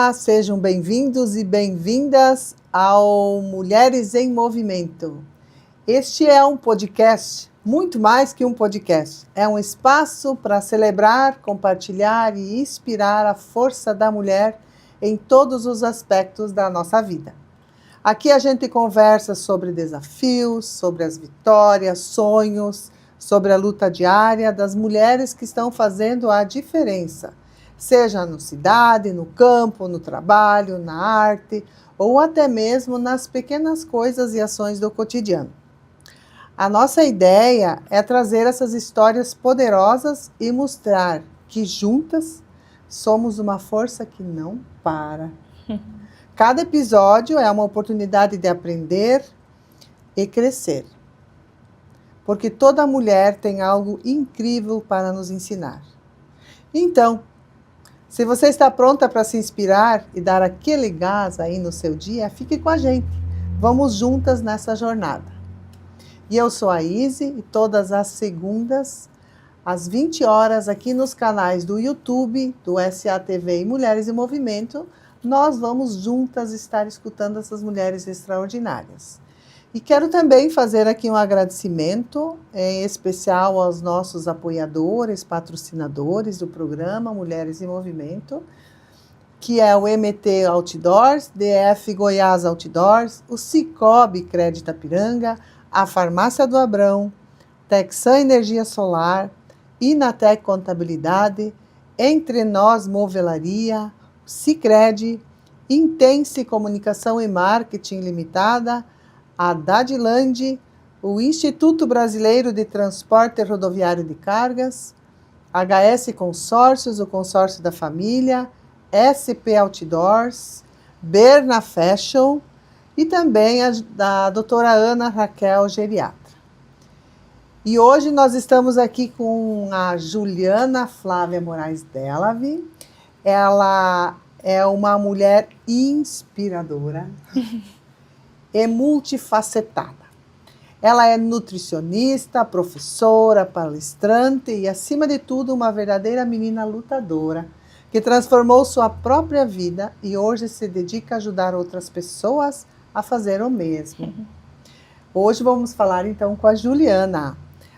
Olá, sejam bem-vindos e bem-vindas ao Mulheres em Movimento. Este é um podcast, muito mais que um podcast. É um espaço para celebrar, compartilhar e inspirar a força da mulher em todos os aspectos da nossa vida. Aqui a gente conversa sobre desafios, sobre as vitórias, sonhos, sobre a luta diária das mulheres que estão fazendo a diferença. Seja na cidade, no campo, no trabalho, na arte ou até mesmo nas pequenas coisas e ações do cotidiano. A nossa ideia é trazer essas histórias poderosas e mostrar que juntas somos uma força que não para. Cada episódio é uma oportunidade de aprender e crescer, porque toda mulher tem algo incrível para nos ensinar. Então, se você está pronta para se inspirar e dar aquele gás aí no seu dia, fique com a gente. Vamos juntas nessa jornada. E eu sou a Izzy e todas as segundas, às 20 horas, aqui nos canais do YouTube, do SATV e Mulheres em Movimento, nós vamos juntas estar escutando essas mulheres extraordinárias. E quero também fazer aqui um agradecimento em especial aos nossos apoiadores, patrocinadores do programa Mulheres em Movimento, que é o MT Outdoors, DF Goiás Outdoors, o Cicobi Crédito Ipiranga, a Farmácia do Abrão, Texan Energia Solar, Inatec Contabilidade, Entre Nós Movelaria, Sicredi, Intense Comunicação e Marketing Limitada, a Dadland, o Instituto Brasileiro de Transporte Rodoviário de Cargas, HS Consórcios, o Consórcio da Família, SP Outdoors, Berna Fashion e também a doutora Ana Raquel Geriatra. E hoje nós estamos aqui com a Juliana Flávia Moraes Delavi. Ela é uma mulher inspiradora e multifacetada. Ela é nutricionista, professora, palestrante e, acima de tudo, uma verdadeira menina lutadora que transformou sua própria vida e hoje se dedica a ajudar outras pessoas a fazer o mesmo. Hoje vamos falar então com a Juliana.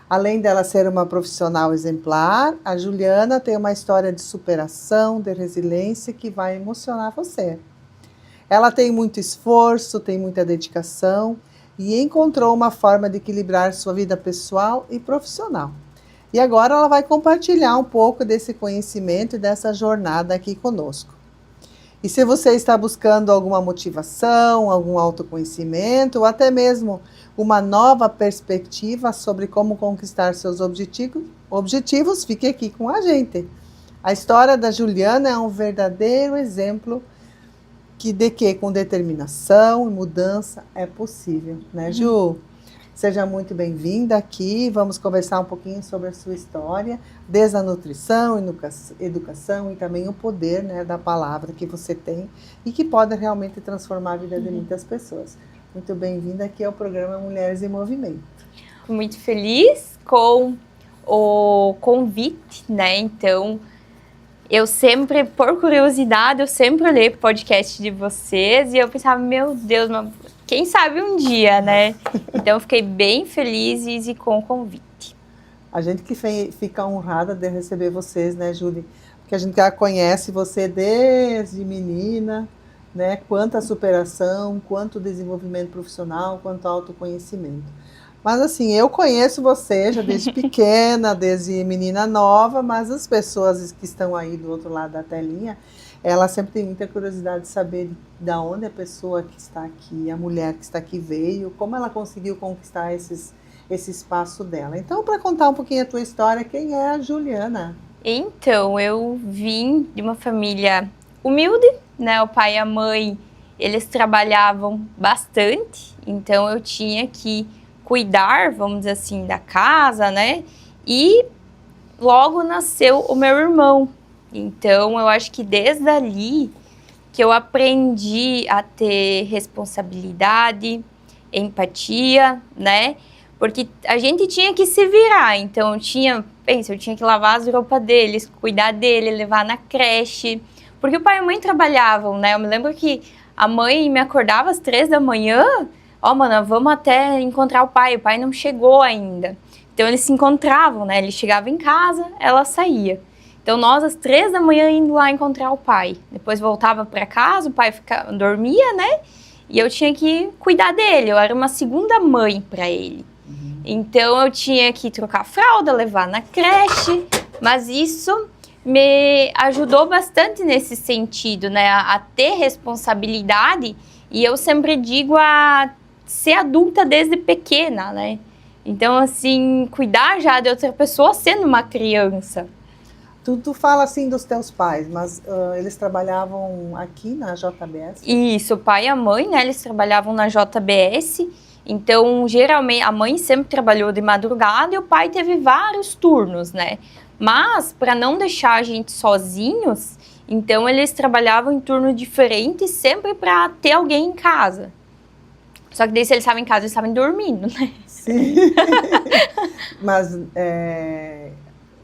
Além dela ser uma profissional exemplar, a Juliana tem uma história de superação, de resiliência que vai emocionar você. Ela tem muito esforço, tem muita dedicação e encontrou uma forma de equilibrar sua vida pessoal e profissional. E agora ela vai compartilhar um pouco desse conhecimento e dessa jornada aqui conosco. E se você está buscando alguma motivação, algum autoconhecimento ou até mesmo uma nova perspectiva sobre como conquistar seus objetivos, fique aqui com a gente. A história da Juliana é um verdadeiro exemplo de que com determinação e mudança é possível, né, Ju? Seja muito bem-vinda aqui, vamos conversar um pouquinho sobre a sua história, desde a nutrição, educação e também o poder, né, da palavra que você tem e que pode realmente transformar a vida de muitas pessoas. Muito bem-vinda aqui ao programa Mulheres em Movimento. Muito feliz com o convite, né, então... Eu sempre, por curiosidade, eu sempre olhei pro podcast de vocês e eu pensava, meu Deus, mas quem sabe um dia, né? Então eu fiquei bem feliz e com o convite. A gente que fica honrada de receber vocês, né, Júlia? Porque a gente já conhece você desde menina, né? Quanta superação, quanto desenvolvimento profissional, quanto autoconhecimento. Mas assim, eu conheço você já desde pequena, desde menina nova, mas as pessoas que estão aí do outro lado da telinha, elas sempre têm muita curiosidade de saber de onde a pessoa que está aqui, a mulher que está aqui veio, como ela conseguiu conquistar esse espaço dela. Então, para contar um pouquinho a tua história, quem é a Juliana? Então, eu vim de uma família humilde, né? O pai e a mãe, eles trabalhavam bastante, então eu tinha que cuidar, vamos dizer assim, da casa, né? E logo nasceu o meu irmão. Então, eu acho que desde ali que eu aprendi a ter responsabilidade, empatia, né? Porque a gente tinha que se virar. Então, eu tinha que lavar as roupas deles, cuidar dele, levar na creche, Porque o pai e a mãe trabalhavam, né? Eu me lembro que a mãe me acordava às 3 da manhã, mana, vamos até encontrar o pai não chegou ainda. Então eles se encontravam, né? Ele chegava em casa, ela saía. Então nós às 3 da manhã indo lá encontrar o pai. Depois voltava para casa, o pai dormia, né? E eu tinha que cuidar dele, eu era uma segunda mãe para ele. Então eu tinha que trocar a fralda, levar na creche, mas isso me ajudou bastante nesse sentido, né? A ter responsabilidade, e eu sempre digo a ser adulta desde pequena, né? Então, assim, cuidar já de outra pessoa sendo uma criança. Tu fala assim dos teus pais, mas eles trabalhavam aqui na JBS? Isso, o pai e a mãe, né, eles trabalhavam na JBS, então, geralmente, a mãe sempre trabalhou de madrugada e o pai teve vários turnos, né? Mas, para não deixar a gente sozinhos, então eles trabalhavam em turno diferente, sempre para ter alguém em casa. Só que daí, se eles estavam em casa, eles estavam dormindo, né? Sim. Mas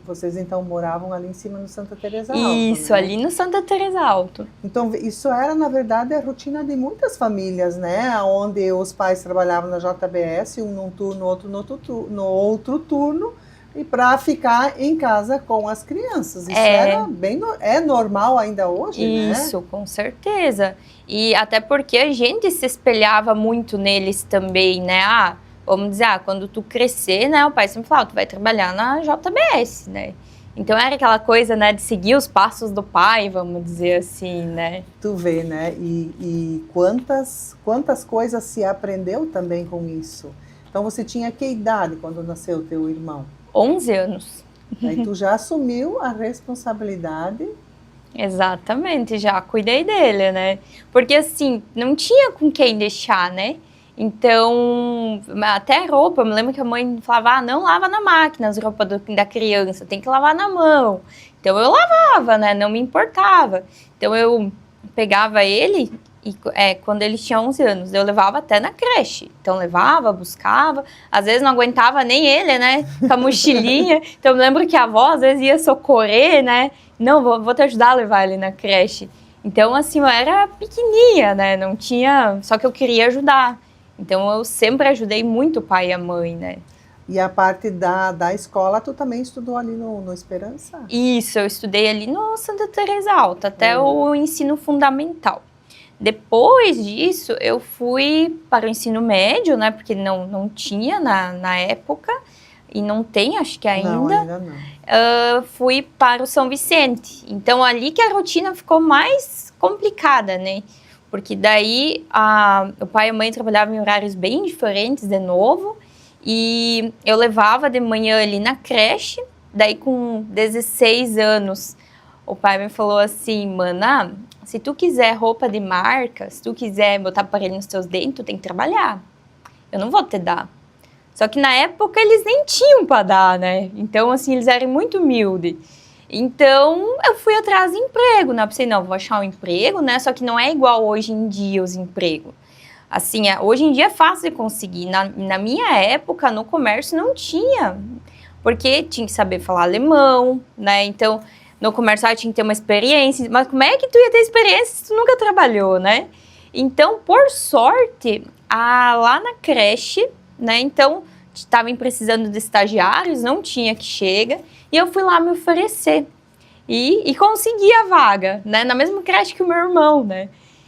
vocês então moravam ali em cima no Santa Teresa Alto, Isso, né? ali no Santa Teresa Alto. Então, isso era, na verdade, a rotina de muitas famílias, né? Onde os pais trabalhavam na JBS, um num turno, outro no outro turno, e para ficar em casa com as crianças. Isso era bem... É normal ainda hoje, né? Isso, com certeza. E até porque a gente se espelhava muito neles também, né? Vamos dizer, quando tu crescer, né, o pai sempre falava, tu vai trabalhar na JBS, né? Então era aquela coisa, né, de seguir os passos do pai, vamos dizer assim, né? Tu vê, né? E quantas coisas se aprendeu também com isso. Então você tinha que idade quando nasceu teu irmão? 11 anos. Aí tu já assumiu a responsabilidade. Exatamente, já cuidei dele, né? Porque assim, não tinha com quem deixar, né? Então, até roupa, eu me lembro que a mãe falava, não lava na máquina as roupas da criança, tem que lavar na mão. Então eu lavava, né, não me importava. Então eu pegava ele, e quando ele tinha 11 anos, eu levava até na creche. Então levava, buscava, às vezes não aguentava nem ele, né, com a mochilinha. Então eu me lembro que a avó às vezes ia socorrer, né, não, vou te ajudar a levar ele na creche. Então assim, eu era pequenininha, né, não tinha, só que eu queria ajudar. Então, eu sempre ajudei muito o pai e a mãe, né? E a parte da escola, tu também estudou ali no Esperança? Isso, eu estudei ali no Santa Teresa Alta, até o ensino fundamental. Depois disso, eu fui para o ensino médio, né? Porque não tinha na época, e não tem, acho que ainda. Não, ainda não. Fui para o São Vicente. Então, ali que a rotina ficou mais complicada, né? Porque daí o pai e a mãe trabalhavam em horários bem diferentes de novo, e eu levava de manhã ali na creche. Daí com 16 anos o pai me falou assim, mana, se tu quiser roupa de marca, se tu quiser botar aparelho nos teus dentes, tu tem que trabalhar, eu não vou te dar. Só que na época eles nem tinham para dar, né? Então assim, eles eram muito humildes. Então, eu fui atrás de emprego, né? Eu pensei, não, vou achar um emprego, né? Só que não é igual hoje em dia os empregos. Assim, hoje em dia é fácil de conseguir. Na minha época, no comércio, não tinha. Porque tinha que saber falar alemão, né? Então, no comércio, tinha que ter uma experiência. Mas como é que tu ia ter experiência se tu nunca trabalhou, né? Então, por sorte, lá na creche, né? Então, estavam precisando de estagiários, não tinha que chega. E eu fui lá me oferecer e consegui a vaga, né? Na mesma creche que o meu irmão, né?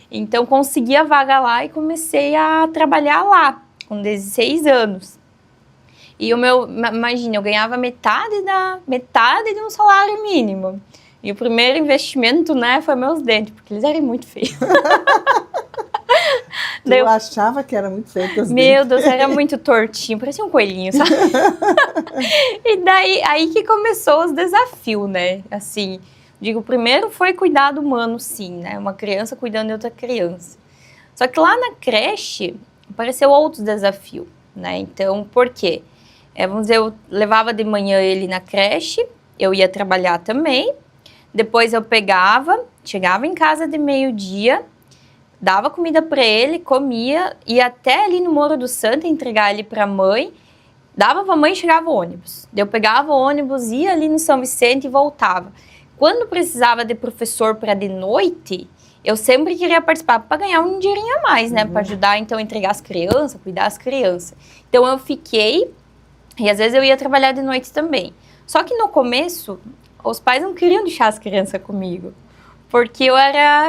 Então, consegui a vaga lá e comecei a trabalhar lá, com 16 anos. E imagina, eu ganhava metade de um salário mínimo. E o primeiro investimento, né, foi meus dentes, porque eles eram muito feios. Tu achava que era muito feio teus Meu dentes? Deus, era muito tortinho, parecia um coelhinho, sabe? E daí, aí que começou os desafios, né? Assim, digo, primeiro foi cuidado humano, sim, né? Uma criança cuidando de outra criança. Só que lá na creche, apareceu outros desafios, né? Então, por quê? Vamos dizer, eu levava de manhã ele na creche, eu ia trabalhar também, depois eu chegava em casa de meio-dia, dava comida para ele, comia, ia até ali no Morro do Santa entregar ele para a mãe, dava para a mãe e chegava o ônibus. Daí eu pegava o ônibus, ia ali no São Vicente e voltava. quando precisava de professor para de noite, eu sempre queria participar para ganhar um dinheirinho a mais, né? Para ajudar, então, a entregar as crianças, cuidar das crianças. Então, eu fiquei, e às vezes eu ia trabalhar de noite também. Só que no começo, os pais não queriam deixar as crianças comigo. Porque eu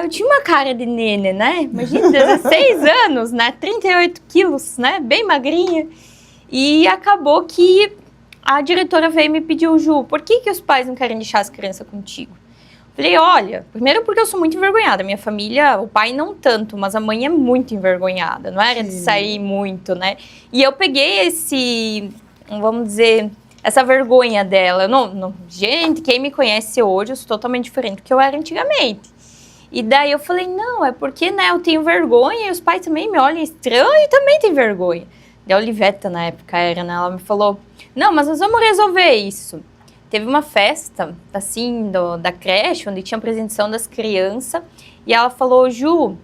tinha uma cara de nene, né? Imagina, 16 anos, né? 38 quilos, né? Bem magrinha. E acabou que a diretora veio e me pediu, Ju, por que os pais não querem deixar as crianças contigo? Falei, olha, primeiro porque eu sou muito envergonhada. Minha família, o pai não tanto, mas a mãe é muito envergonhada. Não era de sair muito, né? E eu peguei vamos dizer, essa vergonha dela. Gente, quem me conhece hoje, eu sou totalmente diferente do que eu era antigamente. E daí eu falei, não, é porque, né, eu tenho vergonha e os pais também me olham estranho e também tem vergonha. E a Oliveta, na época, né, ela me falou, não, mas nós vamos resolver isso. Teve uma festa, assim, da creche, onde tinha apresentação das crianças, e ela falou, Ju,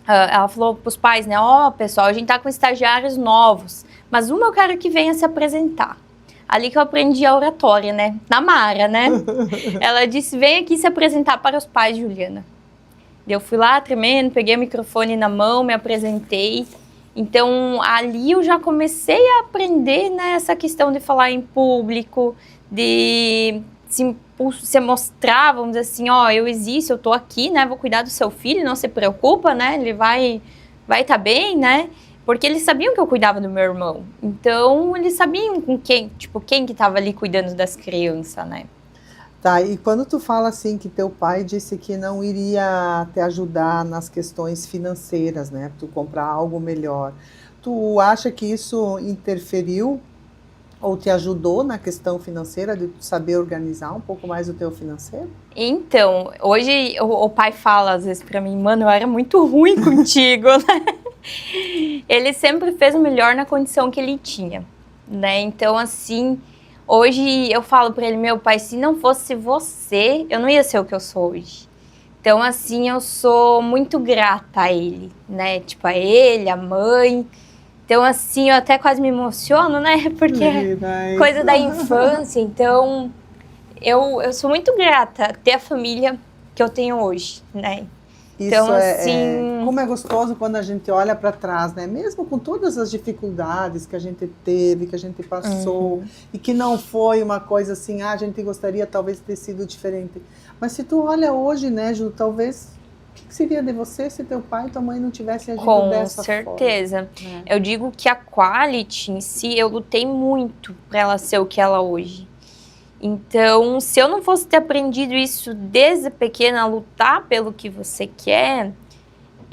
ela falou pros pais, né, pessoal, a gente tá com estagiários novos, mas uma eu quero que venha se apresentar. Ali que eu aprendi a oratória, né, na Mara, né. Ela disse, vem aqui se apresentar para os pais, Juliana. Eu fui lá tremendo, peguei o microfone na mão, me apresentei. Então, ali eu já comecei a aprender, né, essa questão de falar em público, de se mostrar, vamos dizer assim, eu existo, eu tô aqui, né, vou cuidar do seu filho, não se preocupa, né, ele vai tá bem, né, porque eles sabiam que eu cuidava do meu irmão. Então, eles sabiam com quem que tava ali cuidando das crianças, né. Tá, e quando tu fala assim que teu pai disse que não iria te ajudar nas questões financeiras, né, tu comprar algo melhor, tu acha que isso interferiu ou te ajudou na questão financeira, de tu saber organizar um pouco mais o teu financeiro? Então, hoje o pai fala às vezes pra mim, mano, eu era muito ruim contigo, né? Ele sempre fez o melhor na condição que ele tinha, né? Então, assim, hoje eu falo pra ele, meu pai, se não fosse você, eu não ia ser o que eu sou hoje. Então, assim, eu sou muito grata a ele, né? Tipo, a ele, a mãe. Então, assim, eu até quase me emociono, né? Porque é coisa da infância. Então, eu sou muito grata a ter a família que eu tenho hoje, né? Então, assim... Como é gostoso quando a gente olha para trás, né? Mesmo com todas as dificuldades que a gente teve, que a gente passou, e que não foi uma coisa assim, a gente gostaria talvez de ter sido diferente. Mas se tu olha hoje, né, Ju, talvez... O que seria de você se teu pai e tua mãe não tivessem agido dessa forma? Com certeza. Eu digo que a Quality em si, eu lutei muito para ela ser o que ela é hoje. Então, se eu não fosse ter aprendido isso desde pequena, a lutar pelo que você quer,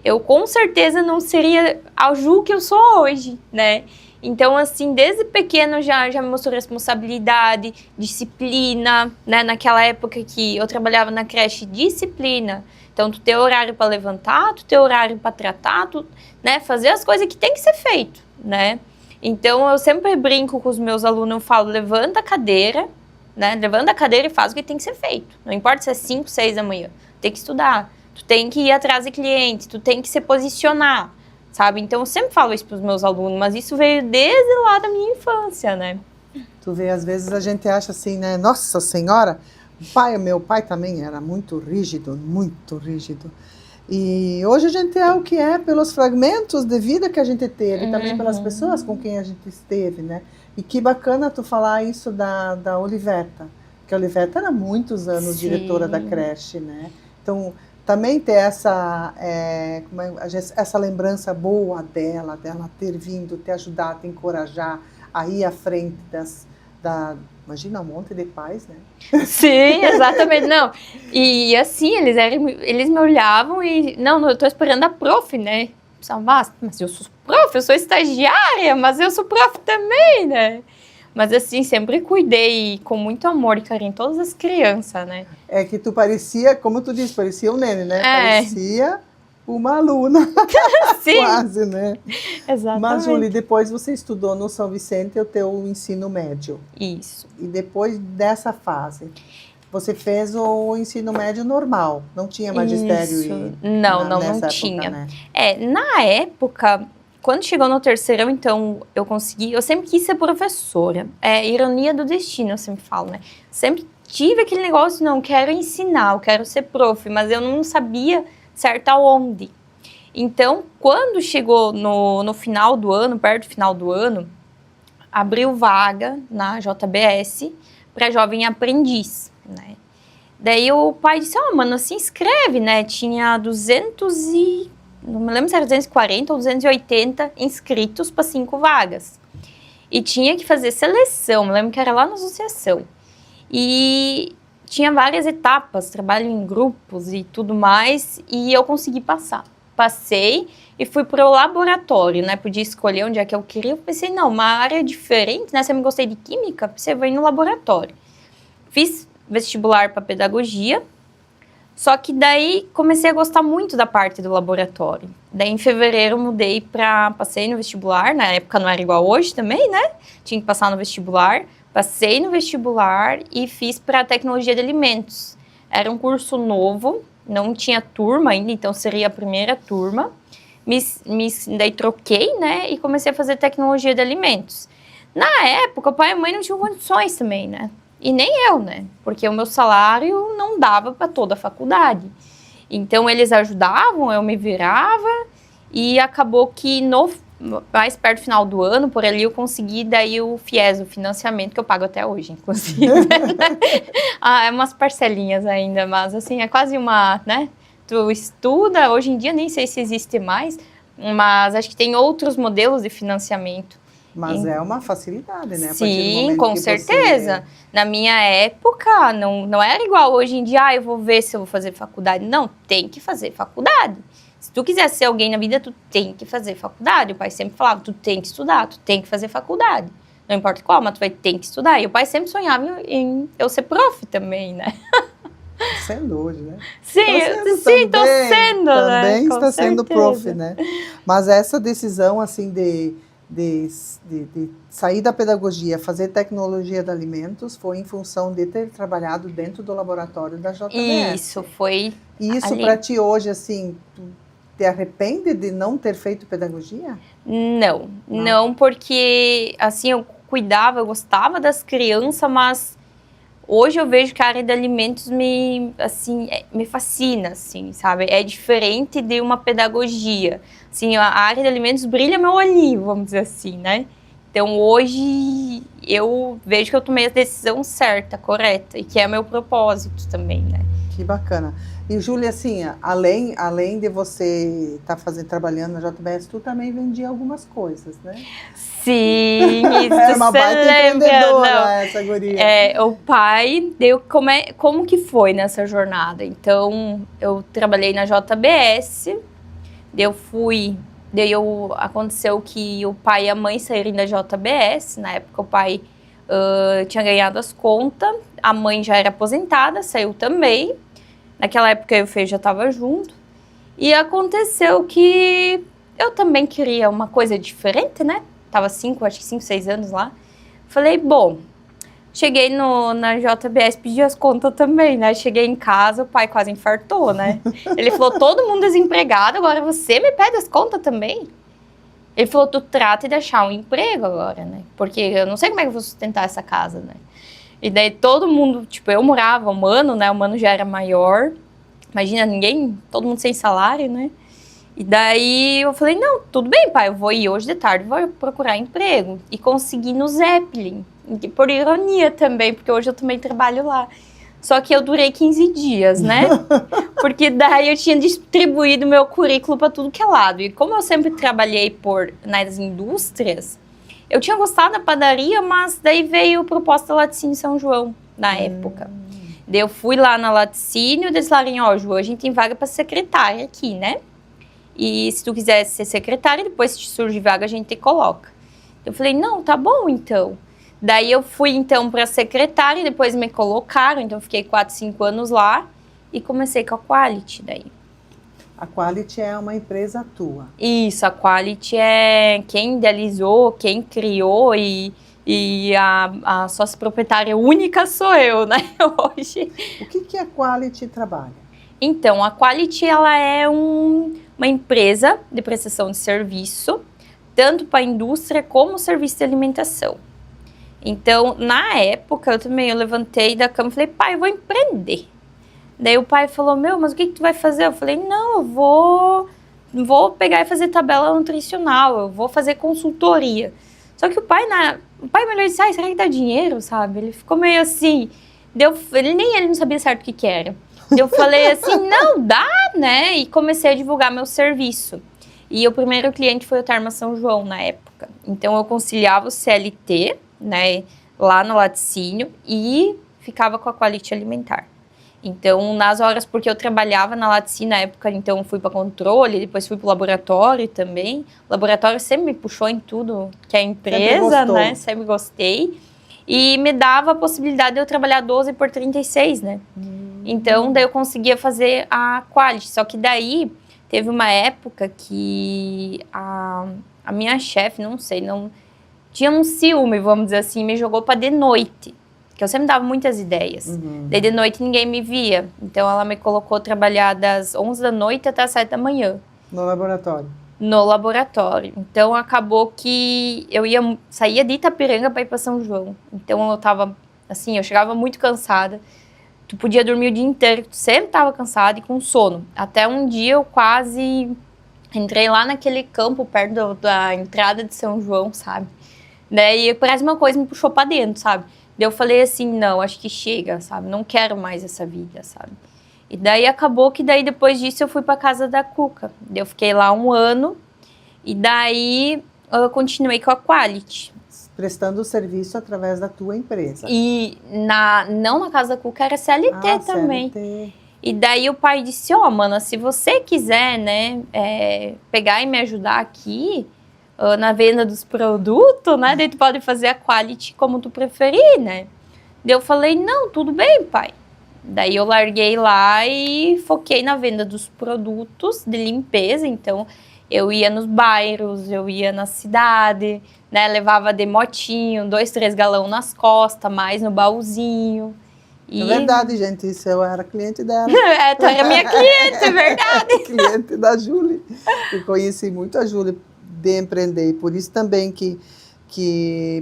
eu com certeza não seria a Ju que eu sou hoje, né? Então, assim, desde pequeno já me mostrou responsabilidade, disciplina, né? Naquela época que eu trabalhava na creche, disciplina. Então, tu ter horário para levantar, tu ter horário para tratar, né? Fazer as coisas que tem que ser feito, né? Então, eu sempre brinco com os meus alunos, eu falo, levanta a cadeira, né? Levanta a cadeira e faz o que tem que ser feito. Não importa se é 5, 6 da manhã. Tem que estudar, tu tem que ir atrás de cliente, tu tem que se posicionar, sabe? Então, eu sempre falo isso para os meus alunos, mas isso veio desde lá da minha infância, né? Tu vê, às vezes a gente acha assim, né? Nossa Senhora... Meu pai também era muito rígido. E hoje a gente é o que é pelos fragmentos de vida que a gente teve, também pelas pessoas com quem a gente esteve, né? E que bacana tu falar isso da Oliveta, que a Oliveta era muitos anos diretora da creche, né? Então, também ter essa lembrança boa dela ter vindo, te ajudar, te encorajar a ir à frente imagina um monte de pais, né? Sim, exatamente, não. E assim, eles me olhavam e, não, eu tô esperando a prof, né? Mas eu sou prof, eu sou estagiária, mas eu sou prof também, né? Mas assim, sempre cuidei com muito amor e carinho todas as crianças, né? É que tu parecia, como tu disse, parecia um nene, né? Parecia uma aluna. Sim. Quase, né? Exatamente. Mas, Julie, depois você estudou no São Vicente o teu ensino médio. Isso. E depois dessa fase, você fez o ensino médio normal, não tinha magistério? Isso. Não tinha. Né? Na época, quando chegou no terceirão, então, eu sempre quis ser professora. É ironia do destino, eu sempre falo, né? Sempre tive aquele negócio, não, quero ensinar, eu quero ser prof, mas eu não sabia certo aonde. Então, quando chegou no final do ano, perto do final do ano, abriu vaga na JBS para jovem aprendiz, né? Daí o pai disse, mano, se inscreve, né? Tinha 200 e... não me lembro se era 240 ou 280 inscritos para 5 vagas. E tinha que fazer seleção, me lembro que era lá na associação. E tinha várias etapas, trabalho em grupos e tudo mais, e eu consegui passar. Passei e fui para o laboratório, né? Podia escolher onde é que eu queria. Eu pensei, não, uma área diferente, né? Se eu me gostei de química, você vai no laboratório. Fiz vestibular para pedagogia, só que daí comecei a gostar muito da parte do laboratório. Daí em fevereiro mudei passei no vestibular, na época não era igual hoje também, né? Tinha que passar no vestibular, passei no vestibular e fiz para tecnologia de alimentos. Era um curso novo, não tinha turma ainda, então seria a primeira turma. Daí troquei, né? E comecei a fazer tecnologia de alimentos. Na época, o pai e a mãe não tinham condições também, né? E nem eu, né? Porque o meu salário não dava para toda a faculdade. Então, eles ajudavam, eu me virava. E acabou que mais perto do final do ano, por ali, eu consegui daí o FIES, o financiamento, que eu pago até hoje, inclusive. É umas parcelinhas ainda, mas assim, é quase uma, né? Tu estuda, hoje em dia nem sei se existe mais, mas acho que tem outros modelos de financiamento. Mas é uma facilidade, né? Sim, com certeza. Na minha época, não era igual hoje em dia, eu vou ver se eu vou fazer faculdade. Não, tem que fazer faculdade. Se tu quiser ser alguém na vida, tu tem que fazer faculdade. O pai sempre falava, tu tem que estudar, tu tem que fazer faculdade. Não importa qual, mas tu vai ter que estudar. E o pai sempre sonhava em eu ser prof também, né? Sendo hoje, né? Sim, tô sendo, né? Também está sendo prof, né? Mas essa decisão, assim, de sair da pedagogia, fazer tecnologia de alimentos, foi em função de ter trabalhado dentro do laboratório da JBS. Isso, foi. E isso para ti hoje, assim, tu te arrepende de não ter feito pedagogia? Não, porque, assim, eu gostava das crianças, mas hoje eu vejo que a área de alimentos me fascina, assim, sabe? É diferente de uma pedagogia. Assim, a área de alimentos brilha meu olhinho, vamos dizer assim, né? Então, hoje, eu vejo que eu tomei a decisão certa, correta, e que é meu propósito também, né? Que bacana. E, Júlia, assim, além de você estar trabalhando na JBS, tu também vendia algumas coisas, né? Sim, isso é uma baita empreendedora, essa guria. O pai, como que foi nessa jornada? Então, eu trabalhei na JBS, aconteceu que o pai e a mãe saíram da JBS, na época o pai tinha ganhado as contas, a mãe já era aposentada, saiu também, naquela época eu e o Fê já estava junto, e aconteceu que eu também queria uma coisa diferente, né? Tava 5, 6 anos lá. Falei, bom, cheguei na JBS, pedi as contas também, né? Cheguei em casa, o pai quase infartou, né? Ele falou, todo mundo desempregado, agora você me pede as contas também? Ele falou, tu trata de achar um emprego agora, né? Porque eu não sei como é que eu vou sustentar essa casa, né? E daí todo mundo, tipo, eu morava, o Mano, né? O Mano já era maior. Imagina, todo mundo sem salário, né? E daí eu falei, não, tudo bem, pai, eu vou ir hoje de tarde, vou procurar emprego. E consegui no Zeppelin, por ironia também, porque hoje eu também trabalho lá. Só que eu durei 15 dias, né? Porque daí eu tinha distribuído meu currículo para tudo que é lado. E como eu sempre trabalhei nas indústrias, eu tinha gostado da padaria, mas daí veio a proposta da Laticínio São João, na época. Daí eu fui lá na Laticínio e eles falaram, João, a gente tem vaga para secretária aqui, né? E se tu quiser ser secretária, depois se surge vaga, a gente te coloca. Eu falei, não, tá bom, então. Daí eu fui, então, para secretária, depois me colocaram, então fiquei 4, 5 anos lá e comecei com a Quality daí. A Quality é uma empresa tua? Isso, a Quality é quem idealizou, quem criou e a sócia proprietária única sou eu, né, hoje. O que a Quality trabalha? Então, a Quality, ela é uma empresa de prestação de serviço, tanto para a indústria como serviço de alimentação. Então, na época, eu levantei da cama e falei, pai, eu vou empreender. Daí o pai falou, mas o que tu vai fazer? Eu falei, não, eu vou pegar e fazer tabela nutricional, eu vou fazer consultoria. Só que o pai melhor disse, será que dá dinheiro, sabe? Ele ficou meio assim, ele não sabia certo o que era. Eu falei assim, não, dá, né? E comecei a divulgar meu serviço. E o primeiro cliente foi o Terma São João, na época. Então, eu conciliava o CLT, né, lá no laticínio e ficava com a Quality Alimentar. Então, nas horas, porque eu trabalhava na laticínio na época, então fui para controle, depois fui para o laboratório também. O laboratório sempre me puxou em tudo que é empresa, né? Sempre gostei. E me dava a possibilidade de eu trabalhar 12 por 36, né? Então, daí eu conseguia fazer a Quality. Só que daí, teve uma época que a minha chefe, não tinha um ciúme, vamos dizer assim, me jogou para de noite. Que eu sempre dava muitas ideias. Daí de noite ninguém me via. Então ela me colocou trabalhar das 11 da noite até as 7 da manhã. No laboratório? No laboratório. Então acabou que eu saía de Itapiranga para ir para São João. Então eu tava, assim, eu chegava muito cansada. Tu podia dormir o dia inteiro, tu sempre tava cansada e com sono. Até um dia eu quase entrei lá naquele campo perto da entrada de São João, sabe? Daí parece uma coisa me puxou para dentro, sabe? Daí eu falei assim, não, acho que chega, sabe? Não quero mais essa vida, sabe? E daí acabou que depois disso eu fui para casa da Cuca. Daí eu fiquei lá 1 ano e daí eu continuei com a Quality. Prestando o serviço através da tua empresa. E não na casa da Cuca, era CLT também. CLT. E daí o pai disse, mana, se você quiser, né, pegar e me ajudar aqui na venda dos produtos, né? Daí tu pode fazer a Quality como tu preferir, né? Daí eu falei, não, tudo bem, pai. Daí eu larguei lá e foquei na venda dos produtos de limpeza. Então, eu ia nos bairros, eu ia na cidade, né? Levava de motinho, 2, 3 galões nas costas, mais no baúzinho. É verdade, gente, isso eu era cliente dela. Tu era minha cliente, é verdade. Cliente da Júlia. Eu conheci muito a Júlia de empreender, por isso também que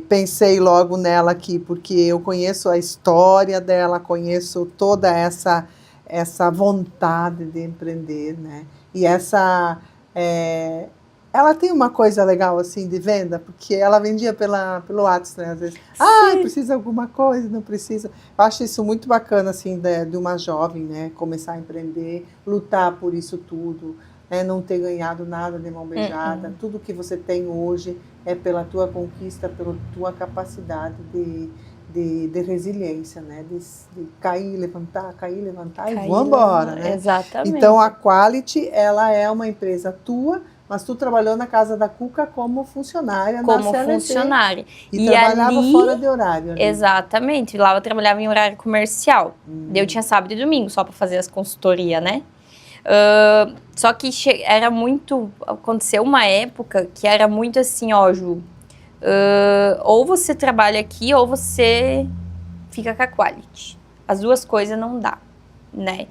pensei logo nela aqui, porque eu conheço a história dela, conheço toda essa vontade de empreender, né? E ela tem uma coisa legal assim de venda, porque ela vendia pelo WhatsApp, né? Às vezes, precisa de alguma coisa, não precisa. Eu acho isso muito bacana assim de uma jovem, né? Começar a empreender, lutar por isso tudo. Não ter ganhado nada de mão beijada. Tudo que você tem hoje é pela tua conquista, pela tua capacidade de resiliência, né? De cair, levantar e vamos embora, né? Exatamente. Então, a Quality, ela é uma empresa tua, mas tu trabalhou na casa da Cuca como funcionária como na CLT. Funcionária. E trabalhava ali, fora de horário. Ali. Exatamente. Lá eu trabalhava em horário comercial. Eu tinha sábado e domingo só para fazer as consultorias, né? Só que aconteceu uma época que era muito assim, Ju, ou você trabalha aqui ou você fica com a Quality. As duas coisas não dá, né?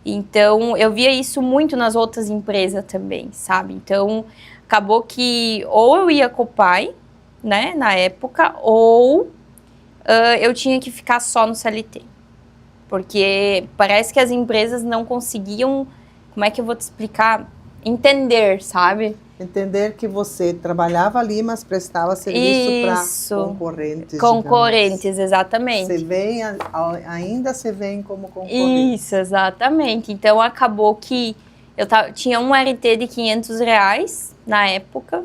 Então, eu via isso muito nas outras empresas também, sabe? Então, acabou que ou eu ia com o pai, né, na época, ou eu tinha que ficar só no CLT. Porque parece que as empresas não conseguiam, como é que eu vou te explicar? Entender, sabe? Entender que você trabalhava ali, mas prestava serviço para concorrentes. Concorrentes, digamos. Exatamente. Você vem como concorrente. Isso, exatamente. Então, acabou que eu tinha um RT de R$500 na época.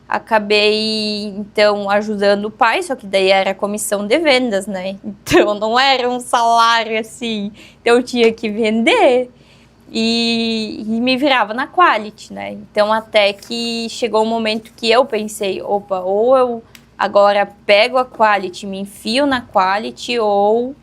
Acabei, então, ajudando o pai, só que daí era comissão de vendas, né? Então, não era um salário assim. Então, eu tinha que vender. E me virava na Quality, né? Então, até que chegou um momento que eu pensei, opa, ou eu agora pego a Quality, me enfio na Quality, ou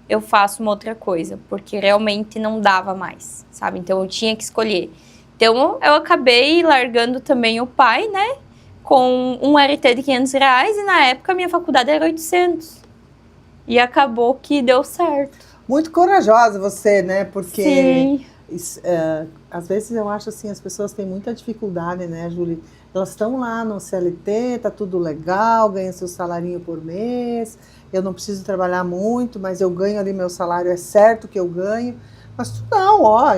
eu faço uma outra coisa, porque realmente não dava mais, sabe? Então, eu tinha que escolher. Então, eu acabei largando também o pai, né? Com um RT de R$500, e na época a minha faculdade era 800. E acabou que deu certo. Muito corajosa você, né? Porque... Sim. Às vezes eu acho assim, as pessoas têm muita dificuldade, né, Júlia? Elas estão lá no CLT, tá tudo legal, ganha seu salarinho por mês, eu não preciso trabalhar muito, mas eu ganho ali, meu salário é certo que eu ganho. Mas tu não, ó,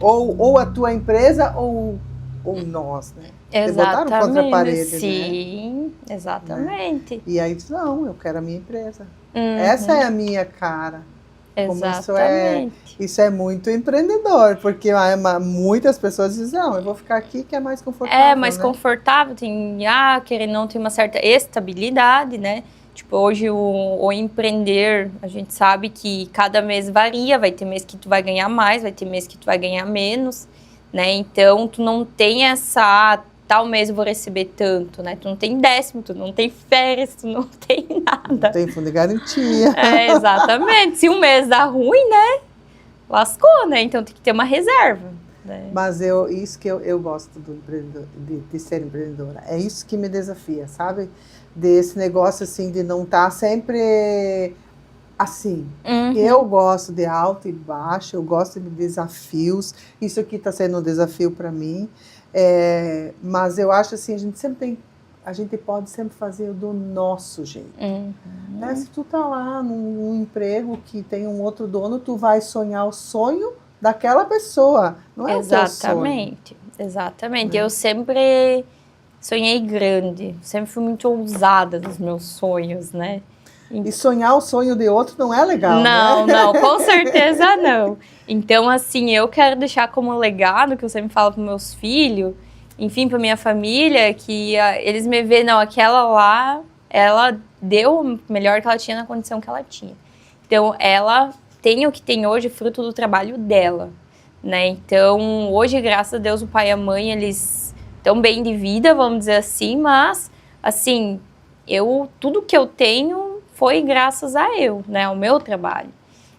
ou a tua empresa ou nós, né? Te botaram contra a parede, sim, né? exatamente. Né? E aí tu, não, eu quero a minha empresa. Uhum. Essa é a minha cara. Exatamente. Isso é muito empreendedor, porque muitas pessoas dizem, não, eu vou ficar aqui que é mais confortável. É mais confortável, querendo não, tem uma certa estabilidade, né? Tipo, hoje o empreender, a gente sabe que cada mês varia, vai ter mês que tu vai ganhar mais, vai ter mês que tu vai ganhar menos, né? Então, tu não tem tal mês eu vou receber tanto, né? Tu não tem décimo, tu não tem férias, tu não tem nada. Não tem fundo de garantia. Exatamente. Se um mês dá ruim, né? Lascou, né? Então tem que ter uma reserva. Né? Mas isso que eu gosto de ser empreendedora. É isso que me desafia, sabe? Desse negócio assim, de não estar sempre assim. Uhum. Eu gosto de alto e baixo, eu gosto de desafios. Isso aqui está sendo um desafio para mim. Mas eu acho assim, a gente pode sempre fazer do nosso jeito. Uhum. Né? Se tu tá lá num emprego que tem um outro dono, tu vai sonhar o sonho daquela pessoa, não é o teu sonho. Exatamente. Eu sempre sonhei grande, sempre fui muito ousada nos meus sonhos, né? E sonhar o sonho de outro não é legal, não, né? Não, com certeza não. Então, assim, eu quero deixar como legado, que eu sempre falo para meus filhos, enfim, para minha família, que eles me veem, não, aquela lá, ela deu o melhor que ela tinha na condição que ela tinha. Então, ela tem o que tem hoje, fruto do trabalho dela, né? Então, hoje, graças a Deus, o pai e a mãe, eles estão bem de vida, vamos dizer assim, mas, assim, tudo que eu tenho foi graças a eu, né, ao meu trabalho.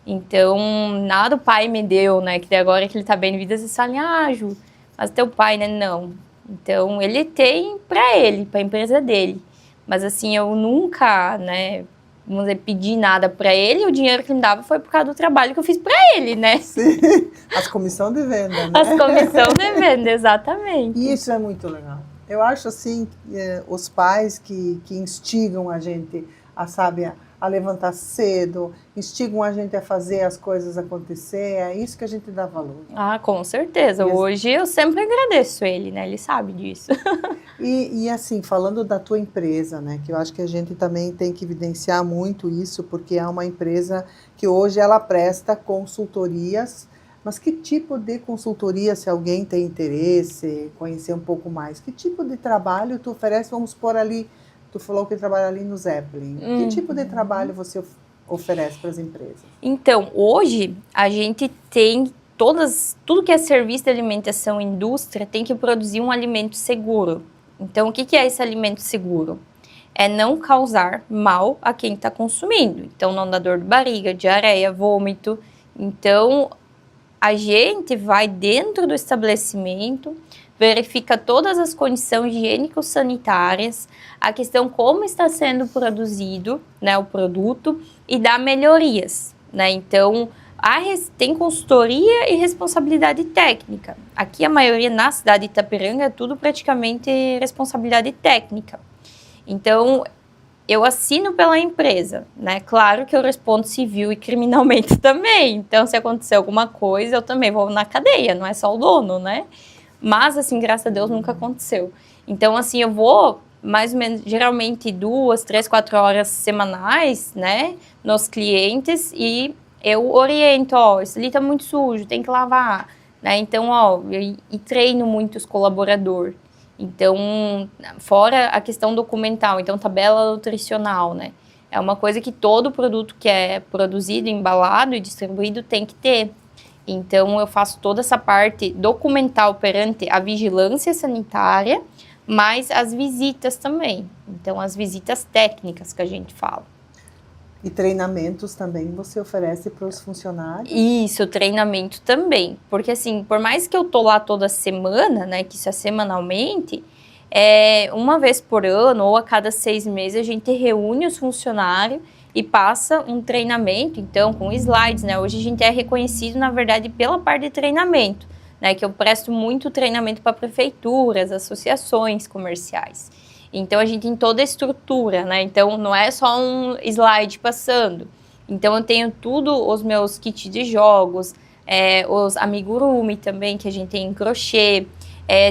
Então, nada o pai me deu, né, que agora que ele tá bem de vida, vocês falam, Ju, mas teu pai, né, não. Então, ele tem pra ele, pra empresa dele. Mas, assim, eu nunca, né, vamos dizer, pedi nada pra ele, o dinheiro que ele me dava foi por causa do trabalho que eu fiz pra ele, né? Sim, as comissão de venda, né? As comissão de venda, exatamente. E isso é muito legal. Eu acho, assim, os pais que instigam a gente a levantar cedo, instigam a gente a fazer as coisas acontecer, é isso que a gente dá valor. Com certeza. Hoje eu sempre agradeço ele, né? Ele sabe disso. E assim, falando da tua empresa, né? Que eu acho que a gente também tem que evidenciar muito isso, porque é uma empresa que hoje ela presta consultorias. Mas que tipo de consultoria, se alguém tem interesse, conhecer um pouco mais, que tipo de trabalho tu oferece? Vamos pôr ali, tu falou que trabalha ali no Zeppelin. Que tipo de trabalho você oferece para as empresas? Então, hoje a gente tem tudo que é serviço de alimentação e indústria tem que produzir um alimento seguro. Então, o que é esse alimento seguro? É não causar mal a quem está consumindo. Então, não dar dor de barriga, diarreia, vômito. Então, a gente vai dentro do estabelecimento, verifica todas as condições higiênico-sanitárias, a questão como está sendo produzido, né, o produto, e dá melhorias, né? Então, tem consultoria e responsabilidade técnica. Aqui a maioria na cidade de Itapiranga é tudo praticamente responsabilidade técnica. Então, eu assino pela empresa, né? Claro que eu respondo civil e criminalmente também. Então, se acontecer alguma coisa, eu também vou na cadeia, não é só o dono, né? Mas, assim, graças a Deus, nunca aconteceu. Então, assim, eu vou mais ou menos, geralmente 2, 3, 4 horas semanais, né? Nos clientes e eu oriento, isso ali tá muito sujo, tem que lavar, né? Então, e treino muito os colaboradores. Então, fora a questão documental, então tabela nutricional, né? É uma coisa que todo produto que é produzido, embalado e distribuído tem que ter. Então, eu faço toda essa parte documental perante a vigilância sanitária, mas as visitas também. Então, as visitas técnicas que a gente fala. E treinamentos também você oferece para os funcionários? Isso, treinamento também. Porque, assim, por mais que eu tô lá toda semana, né, que isso é semanalmente, uma vez por ano ou a cada 6 meses a gente reúne os funcionários e passa um treinamento, então, com slides, né? Hoje a gente é reconhecido, na verdade, pela parte de treinamento, né? Que eu presto muito treinamento para prefeituras, associações comerciais. Então, a gente tem toda a estrutura, né? Então, não é só um slide passando. Então, eu tenho tudo, os meus kits de jogos, os amigurumi também, que a gente tem em crochê,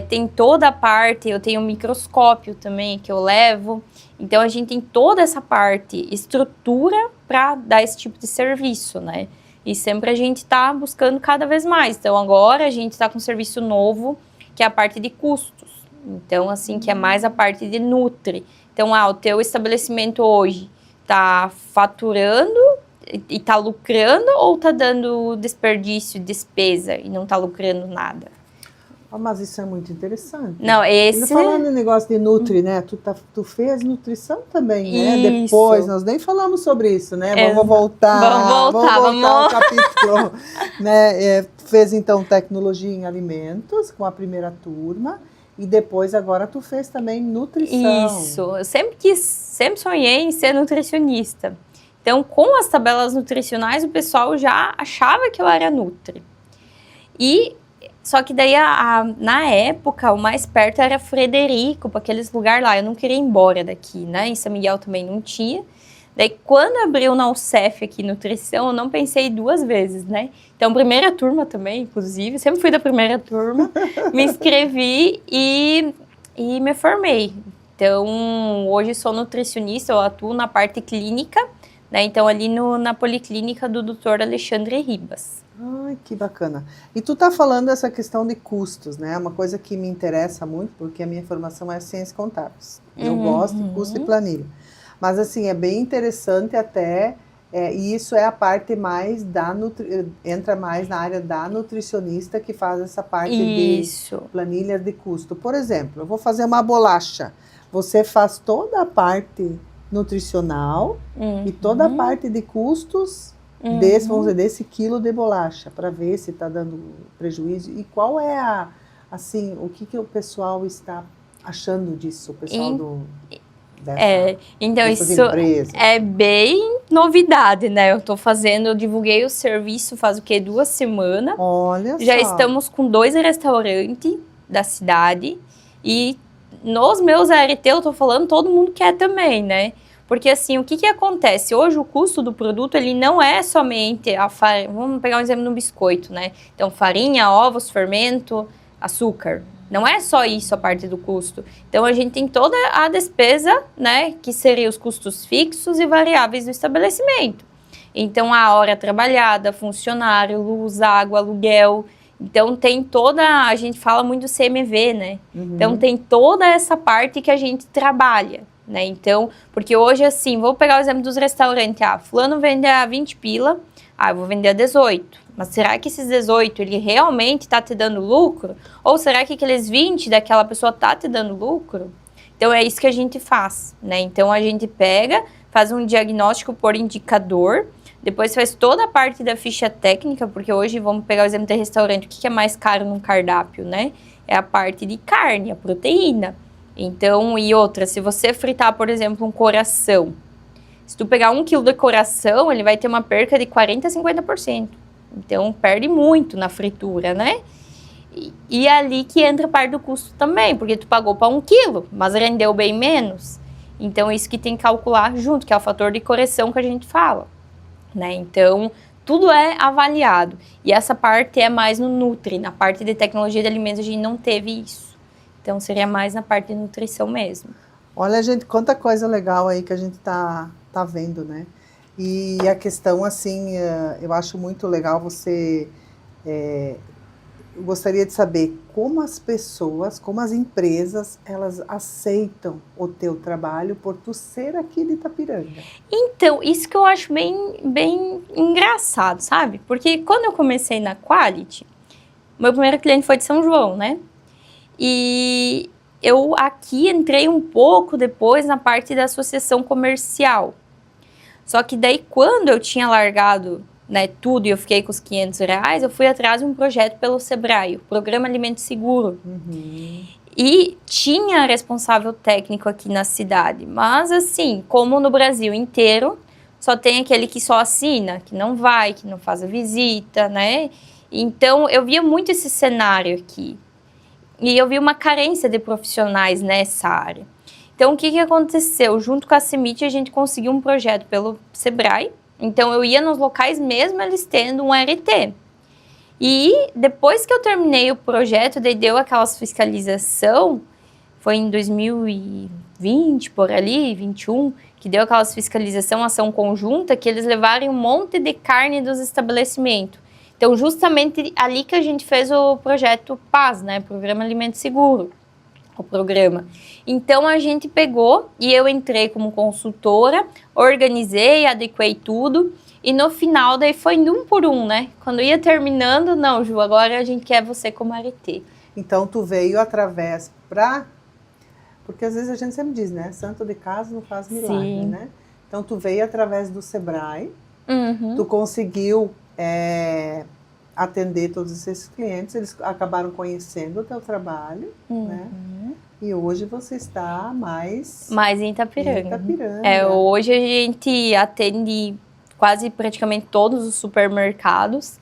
tem toda a parte, eu tenho um microscópio também que eu levo. Então, a gente tem toda essa parte, estrutura para dar esse tipo de serviço, né? E sempre a gente está buscando cada vez mais. Então, agora a gente está com um serviço novo, que é a parte de custos. Então, assim, que é mais a parte de nutri. Então, o teu estabelecimento hoje está faturando e está lucrando ou está dando desperdício, despesa e não está lucrando nada? Mas isso é muito interessante. Não, esse... Falando em negócio de nutri, né? Tu fez nutrição também, né? Isso. Depois, nós nem falamos sobre isso, né? Vamos voltar ao capítulo. Né? Fez, então, tecnologia em alimentos com a primeira turma. E depois, agora, tu fez também nutrição. Isso. Eu sempre sonhei em ser nutricionista. Então, com as tabelas nutricionais, o pessoal já achava que eu era nutri. Só que daí, na época, o mais perto era Frederico, para aqueles lugares lá. Eu não queria ir embora daqui, né? Em São Miguel também não tinha. Daí, quando abriu na UCEF aqui, nutrição, eu não pensei 2 vezes, né? Então, primeira turma também, inclusive. Sempre fui da primeira turma. Me inscrevi e me formei. Então, hoje sou nutricionista, eu atuo na parte clínica, né? Então, ali na Policlínica do Dr. Alexandre Ribas. Ai, que bacana. E tu tá falando essa questão de custos, né? Uma coisa que me interessa muito, porque a minha formação é ciências contábeis. Eu gosto de custo e planilha. Mas, assim, é bem interessante até, e isso é a parte mais entra mais na área da nutricionista, que faz essa parte de planilhas de custo. Por exemplo, eu vou fazer uma bolacha. Você faz toda a parte nutricional e toda a parte de custos vamos dizer, desse quilo de bolacha, para ver se está dando prejuízo. E qual é o que o pessoal está achando disso, o pessoal então isso empresas? É bem novidade, né? Eu divulguei o serviço faz 2 semanas. Olha Já só. estamos com 2 restaurantes da cidade e nos meus ART, eu tô falando, todo mundo quer também, né? Porque, assim, o que acontece? Hoje, o custo do produto, ele não é somente a farinha. Vamos pegar um exemplo no biscoito, né? Então, farinha, ovos, fermento, açúcar. Não é só isso a parte do custo. Então, a gente tem toda a despesa, né? Que seriam os custos fixos e variáveis do estabelecimento. Então, a hora trabalhada, funcionário, luz, água, aluguel. Então, tem a gente fala muito do CMV, né? Então, tem toda essa parte que a gente trabalha. Né? Então, porque hoje, assim, vou pegar o exemplo dos restaurantes. Fulano vende a 20 pila, eu vou vender a 18. Mas será que esses 18, ele realmente está te dando lucro? Ou será que aqueles 20 daquela pessoa está te dando lucro? Então, é isso que a gente faz, né? Então, a gente pega, faz um diagnóstico por indicador, depois faz toda a parte da ficha técnica, porque hoje, vamos pegar o exemplo de restaurante, o que é mais caro num cardápio, né? É a parte de carne, a proteína. Então, e outra, se você fritar, por exemplo, um coração, se tu pegar 1 quilo de coração, ele vai ter uma perca de 40% a 50%. Então, perde muito na fritura, né? E ali que entra a parte do custo também, porque tu pagou para 1 quilo, mas rendeu bem menos. Então, isso que tem que calcular junto, que é o fator de correção que a gente fala, né? Então, tudo é avaliado. E essa parte é mais no Nutri, na parte de tecnologia de alimentos a gente não teve isso. Então, seria mais na parte de nutrição mesmo. Olha, gente, quanta coisa legal aí que a gente tá vendo, né? E a questão, assim, eu acho muito legal você... eu gostaria de saber como as pessoas, como as empresas, elas aceitam o teu trabalho por tu ser aqui de Itapiranga. Então, isso que eu acho bem engraçado, sabe? Porque quando eu comecei na Quality, meu primeiro cliente foi de São João, né? E eu aqui entrei um pouco depois na parte da associação comercial. Só que daí, quando eu tinha largado, né, tudo e eu fiquei com os R$500, eu fui atrás de um projeto pelo Sebrae, o Programa Alimento Seguro. E tinha responsável técnico aqui na cidade. Mas, assim, como no Brasil inteiro, só tem aquele que só assina, que não vai, que não faz a visita, né? Então, eu via muito esse cenário aqui. E eu vi uma carência de profissionais nessa área. Então, o que aconteceu? Junto com a CEMIT, a gente conseguiu um projeto pelo Sebrae. Então, eu ia nos locais mesmo eles tendo um RT. E depois que eu terminei o projeto, daí deu aquelas fiscalização, foi em 2020, por ali, 21, que deu aquelas fiscalização, ação conjunta, que eles levaram um monte de carne dos estabelecimentos. Então, justamente ali que a gente fez o projeto PAS, né? Programa Alimento Seguro, o programa. Então, a gente pegou e eu entrei como consultora, organizei, adequei tudo. E no final, daí foi um por um, né? Quando ia terminando, não, Ju, agora a gente quer você como RT. Então, tu veio através porque às vezes a gente sempre diz, né? Santo de casa não faz milagre, Sim. né? Então, tu veio através do Sebrae, Uhum. tu conseguiu atender todos esses clientes, eles acabaram conhecendo o teu trabalho, né? E hoje você está mais em Itapiranga. Em Itapiranga. Hoje a gente atende quase praticamente todos os supermercados.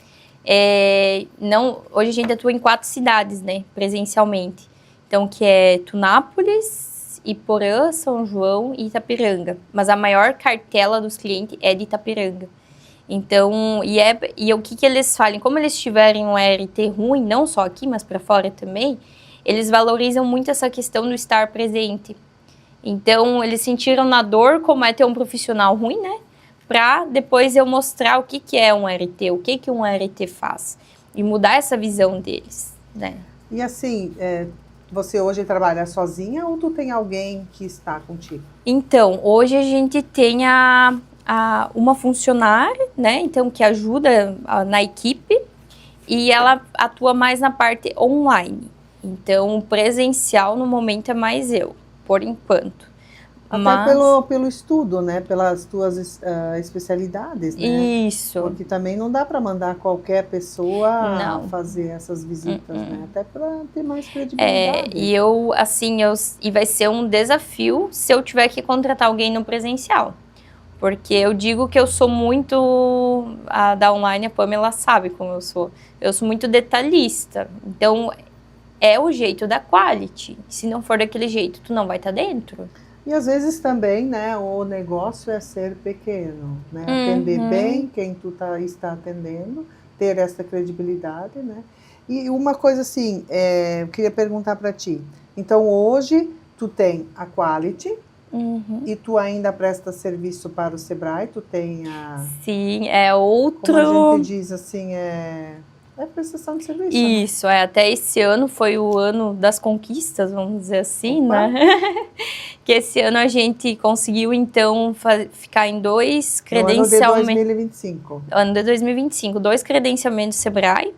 Hoje a gente atua em 4 cidades, né, presencialmente. Então, que é Tunápolis, Iporã, São João e Itapiranga. Mas a maior cartela dos clientes é de Itapiranga. Então, e o que eles falam? Como eles tiverem um RT ruim, não só aqui, mas para fora também, eles valorizam muito essa questão do estar presente. Então, eles sentiram na dor como é ter um profissional ruim, né? Para depois eu mostrar o que é um RT, o que um RT faz. E mudar essa visão deles, né? E assim, você hoje trabalha sozinha ou tu tem alguém que está contigo? Então, hoje a gente tem uma funcionária, né? Então, que ajuda na equipe e ela atua mais na parte online. Então, presencial no momento é mais eu, por enquanto. Até pelo estudo, né? Pelas tuas especialidades, né? Isso. Porque também não dá para mandar qualquer pessoa fazer essas visitas, né? Até para ter mais credibilidade. E vai ser um desafio se eu tiver que contratar alguém no presencial. Porque eu digo que eu sou muito... A da online, a Pamela sabe como eu sou. Eu sou muito detalhista. Então, é o jeito da quality. Se não for daquele jeito, tu não vai estar dentro. E às vezes também, né, o negócio é ser pequeno, né? Atender bem quem tu está atendendo, ter essa credibilidade, né? E uma coisa assim, eu queria perguntar para ti. Então, hoje, tu tem a quality e tu ainda presta serviço para o Sebrae, tu tem a... Sim, é outro... Como a gente diz assim, prestação de serviço. Isso, né? Até esse ano foi o ano das conquistas, vamos dizer assim, Opa. né? Que esse ano a gente conseguiu, então, ficar em 2 credenciamentos... No ano de 2025. Ano de 2025, 2 credenciamentos do Sebrae.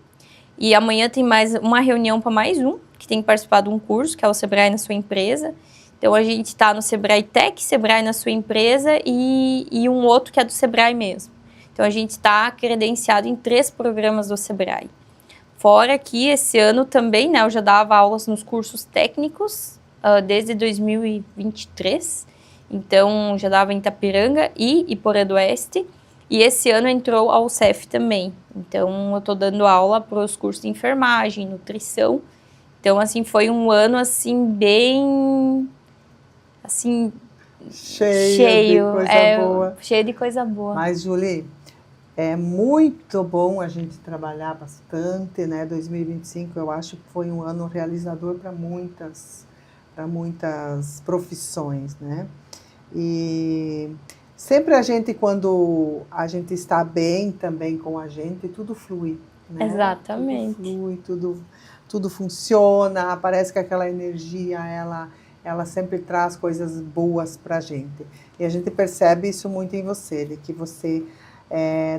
E amanhã tem mais uma reunião para mais um, que tem que participar de um curso, que é o Sebrae na sua empresa. Então, a gente está no Sebrae Tech, Sebrae na sua empresa e um outro que é do Sebrae mesmo. Então, a gente está credenciado em 3 programas do Sebrae. Fora que esse ano também, né, eu já dava aulas nos cursos técnicos desde 2023. Então, já dava em Itapiranga e Iporã do Oeste. E esse ano entrou ao CEF também. Então, eu estou dando aula para os cursos de enfermagem, nutrição. Então, assim, foi um ano, assim, bem... assim... Cheio de coisa boa. Cheio de coisa boa. Mas, Julie, é muito bom a gente trabalhar bastante, né? 2025, eu acho que foi um ano realizador para muitas profissões, né? E sempre a gente, quando a gente está bem também com a gente, tudo flui, né? Exatamente. Tudo flui, tudo funciona, parece que aquela energia, ela sempre traz coisas boas para a gente. E a gente percebe isso muito em você, de que você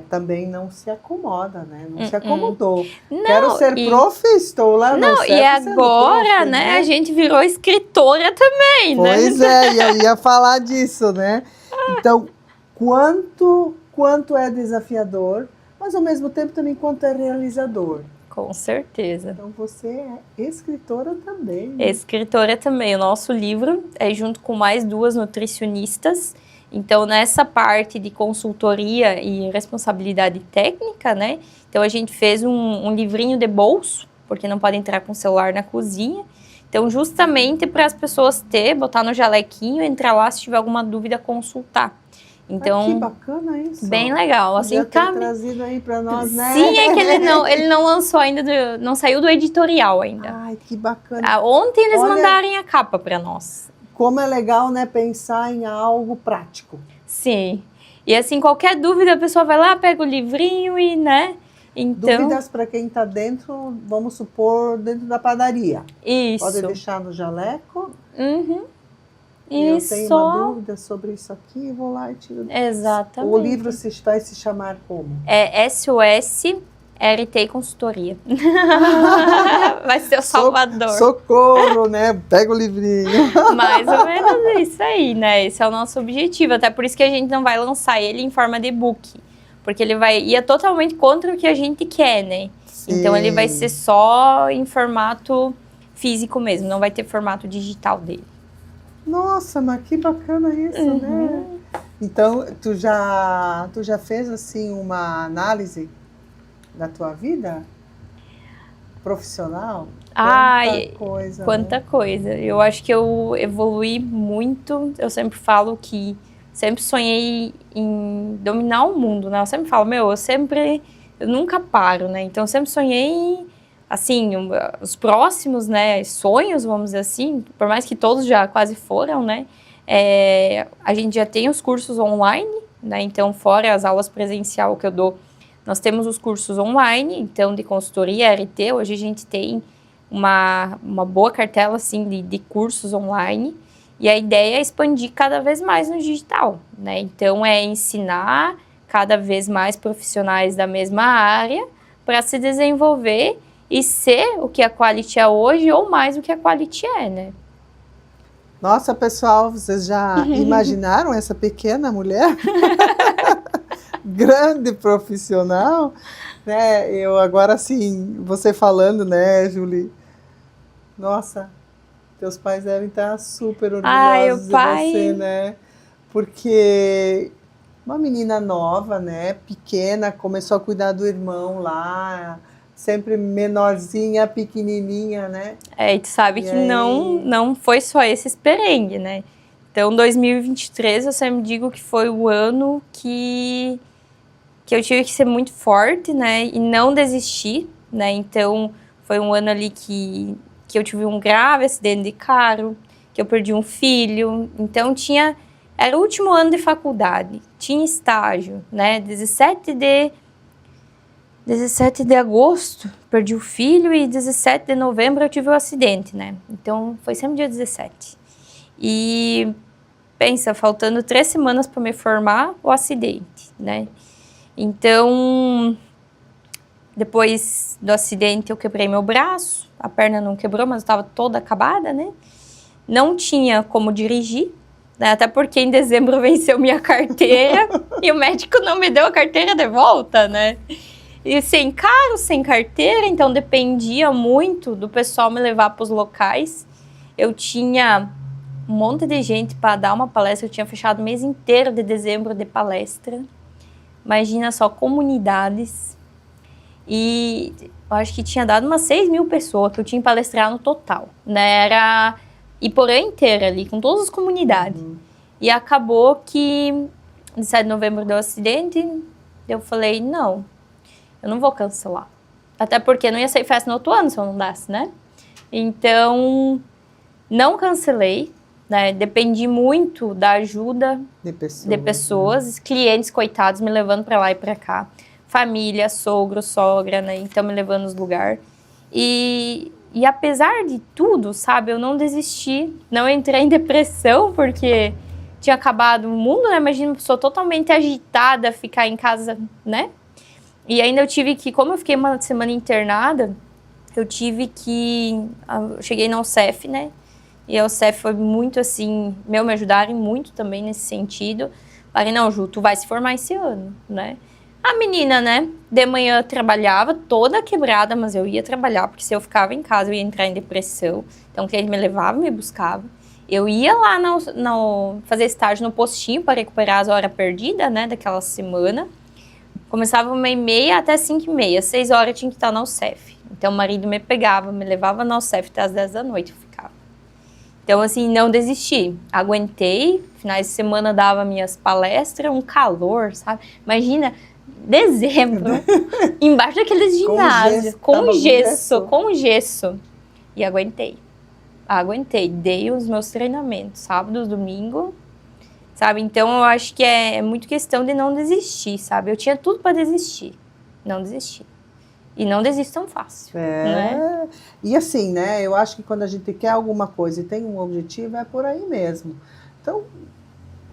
também não se acomoda, né? Não se acomodou. Não, Quero ser prof, estou lá no CEF. E agora, prof, né, a gente virou escritora também, né? Pois é, eu ia falar disso, né? Então, quanto é desafiador, mas ao mesmo tempo também quanto é realizador. Com certeza. Então, você é escritora também. Né? Escritora também. O nosso livro é junto com mais 2 nutricionistas. Então, nessa parte de consultoria e responsabilidade técnica, né? Então, a gente fez um livrinho de bolso, porque não pode entrar com o celular na cozinha. Então, justamente para as pessoas botar no jalequinho, entrar lá, se tiver alguma dúvida, consultar. Então, que bacana isso. Bem legal. Assim, trazido aí para nós, né? Sim, é que ele não lançou ainda, não saiu do editorial ainda. Ai, que bacana. Ontem eles mandaram a capa para nós. Como é legal, né, pensar em algo prático. Sim. E assim, qualquer dúvida, a pessoa vai lá, pega o livrinho e, né? Então... Dúvidas para quem está dentro, vamos supor, dentro da padaria. Isso. Pode deixar no jaleco. Uhum. Eu tenho uma dúvida sobre isso aqui, vou lá e tiro. Exatamente. O livro vai se chamar como? É SOS RT Consultoria. Vai ser o salvador. Socorro, né? Pega o livrinho. Mais ou menos isso aí, né? Esse é o nosso objetivo. Até por isso que a gente não vai lançar ele em forma de e-book. Porque ele ia totalmente contra o que a gente quer, né? Sim. Então ele vai ser só em formato físico mesmo, não vai ter formato digital dele. Nossa, mas que bacana isso, né? Então, tu já fez, assim, uma análise da tua vida profissional? Quanta coisa. Eu acho que eu evoluí muito. Eu sempre falo que sempre sonhei em dominar o mundo, né? Eu sempre falo, eu nunca paro, né? Então, eu sempre sonhei... Assim, os próximos, né, sonhos, vamos dizer assim, por mais que todos já quase foram, né, a gente já tem os cursos online, né, então fora as aulas presencial que eu dou, nós temos os cursos online, então de consultoria, RT, hoje a gente tem uma boa cartela, assim, de cursos online, e a ideia é expandir cada vez mais no digital, né, então é ensinar cada vez mais profissionais da mesma área para se desenvolver e ser o que a Quality é hoje ou mais o que a Quality é, né? Nossa, pessoal, vocês já imaginaram essa pequena mulher? Grande profissional, né? Eu agora, assim, você falando, né, Julie? Nossa, teus pais devem estar super orgulhosos de você, né? Porque uma menina nova, né, pequena, começou a cuidar do irmão lá... Sempre menorzinha, pequenininha, né? E tu sabe que não foi só esse perengue, né? Então, 2023, eu sempre digo que foi o ano que eu tive que ser muito forte, né? E não desistir, né? Então, foi um ano ali que eu tive um grave acidente de carro, que eu perdi um filho. Então, era o último ano de faculdade, tinha estágio, né? 17 de agosto, perdi o filho e 17 de novembro eu tive o acidente, né? Então, foi sempre dia 17. E, pensa, faltando 3 semanas para me formar, o acidente, né? Então, depois do acidente eu quebrei meu braço, a perna não quebrou, mas eu estava toda acabada, né? Não tinha como dirigir, né? Até porque em dezembro venceu minha carteira e o médico não me deu a carteira de volta, né? E sem carro, sem carteira, então dependia muito do pessoal me levar para os locais. Eu tinha um monte de gente para dar uma palestra, eu tinha fechado o mês inteiro de dezembro de palestra. Imagina só, comunidades. E eu acho que tinha dado umas 6.000 pessoas que eu tinha palestrado no total, né? Era Iporã inteira ali, com todas as comunidades. E acabou que, 17 de novembro deu acidente, eu falei, não, eu não vou cancelar. Até porque não ia sair festa no outro ano se eu não desse, né? Então, não cancelei, né? Dependi muito da ajuda de pessoas, clientes coitados me levando para lá e para cá. Família, sogro, sogra, né? Então, me levando nos lugares. E apesar de tudo, sabe? Eu não desisti, não entrei em depressão, porque tinha acabado o mundo, né? Imagina uma pessoa totalmente agitada ficar em casa, né? E ainda eu tive que, como eu fiquei uma semana internada, eu cheguei na UCEF, né? E a UCEF foi muito assim, me ajudaram muito também nesse sentido. Falei, não, Ju, tu vai se formar esse ano, né? A menina, né, de manhã trabalhava toda quebrada, mas eu ia trabalhar, porque se eu ficava em casa eu ia entrar em depressão. Então, o cliente me levava, me buscava. Eu ia lá fazer estágio no postinho para recuperar as horas perdidas, né, daquela semana. Começava 1h30 até 5h30, 6 horas eu tinha que estar na UCEF. Então o marido me pegava, me levava na UCEF até as 10 da noite, eu ficava. Então assim, não desisti, aguentei, finais de semana dava minhas palestras, um calor, sabe? Imagina, dezembro, embaixo daqueles ginásios, com gesso. E aguentei, dei os meus treinamentos, sábado, domingo, sabe? Então eu acho que é muito questão de não desistir, sabe? Eu tinha tudo para desistir, não desisti. E não desisto tão fácil, né? E assim, né? Eu acho que quando a gente quer alguma coisa e tem um objetivo, é por aí mesmo. Então,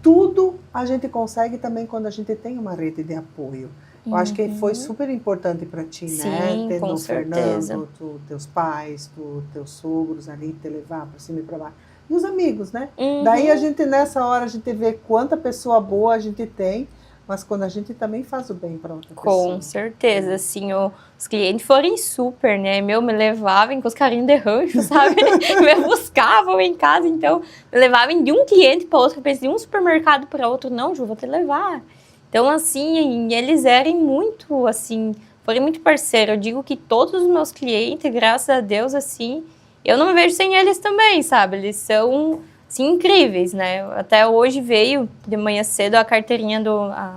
tudo a gente consegue também quando a gente tem uma rede de apoio. Eu acho que foi super importante para ti, né? Sim, com certeza. Fernando, teus pais, teus sogros ali, te levar para cima e para baixo. E os amigos, né? Daí a gente, nessa hora, a gente vê quanta pessoa boa a gente tem, mas quando a gente também faz o bem para outra pessoa. Com certeza, assim, os clientes foram super, né? Me levavam com os carinhos de rancho, sabe? Me buscavam em casa, então, me levavam de um cliente para outro, eu pensei, de um supermercado para outro, não, Ju, vou te levar. Então, assim, eles eram muito, assim, foram muito parceiros. Eu digo que todos os meus clientes, graças a Deus, assim, eu não me vejo sem eles também, sabe? Eles são, assim, incríveis, né? Até hoje veio, de manhã cedo,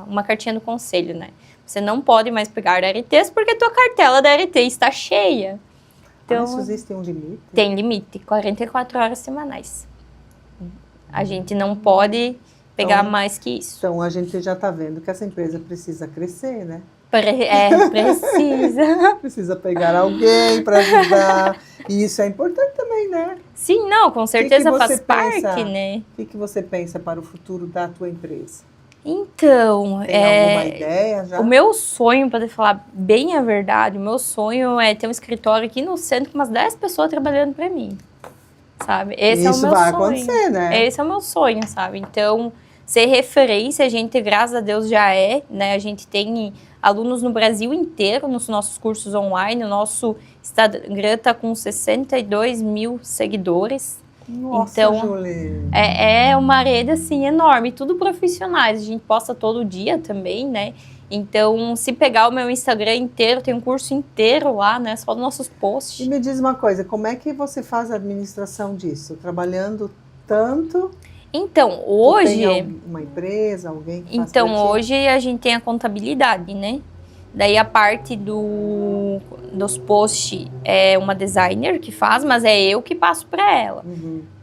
uma cartinha do conselho, né? Você não pode mais pegar ARTs porque tua cartela da ART está cheia. Então, isso existe um limite? Tem limite, 44 horas semanais. A gente não pode pegar mais que isso. Então, a gente já está vendo que essa empresa precisa crescer, né? Precisa. Precisa pegar alguém para ajudar. E isso é importante também, né? Sim, não, com certeza faz parte, né? O que você pensa para o futuro da tua empresa? Então, tem alguma ideia já? O meu sonho, para falar bem a verdade, o meu sonho é ter um escritório aqui no centro com umas 10 pessoas trabalhando para mim, sabe? Esse isso é o meu vai sonho. acontecer, né? Esse é o meu sonho, sabe? Então, ser referência, a gente, graças a Deus, já é, né? A gente tem alunos no Brasil inteiro nos nossos cursos online, o nosso Instagram está com 62 mil seguidores. Nossa, então, Julie. É uma rede, assim, enorme, tudo profissionais, a gente posta todo dia também, né? Então, se pegar o meu Instagram inteiro, tem um curso inteiro lá, né? Só dos nossos posts. E me diz uma coisa, como é que você faz a administração disso? Trabalhando tanto... Então, hoje... Tem uma empresa, alguém que faz Então, hoje a gente tem a contabilidade, né? Daí a parte dos posts é uma designer que faz, mas é eu que passo para ela.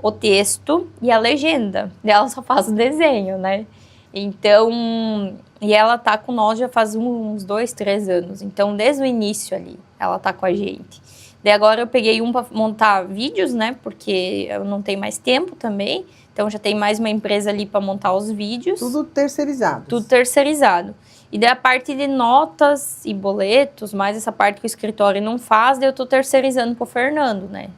O texto e a legenda. E ela só faz o desenho, né? Então, e ela tá com nós já faz uns 2, 3 anos. Então, desde o início ali, ela tá com a gente. Daí agora eu peguei para montar vídeos, né? Porque eu não tenho mais tempo também. Então, já tem mais uma empresa ali para montar os vídeos. Tudo terceirizado. Tudo terceirizado. E daí a parte de notas e boletos, mais essa parte que o escritório não faz, daí eu tô terceirizando pro Fernando, né?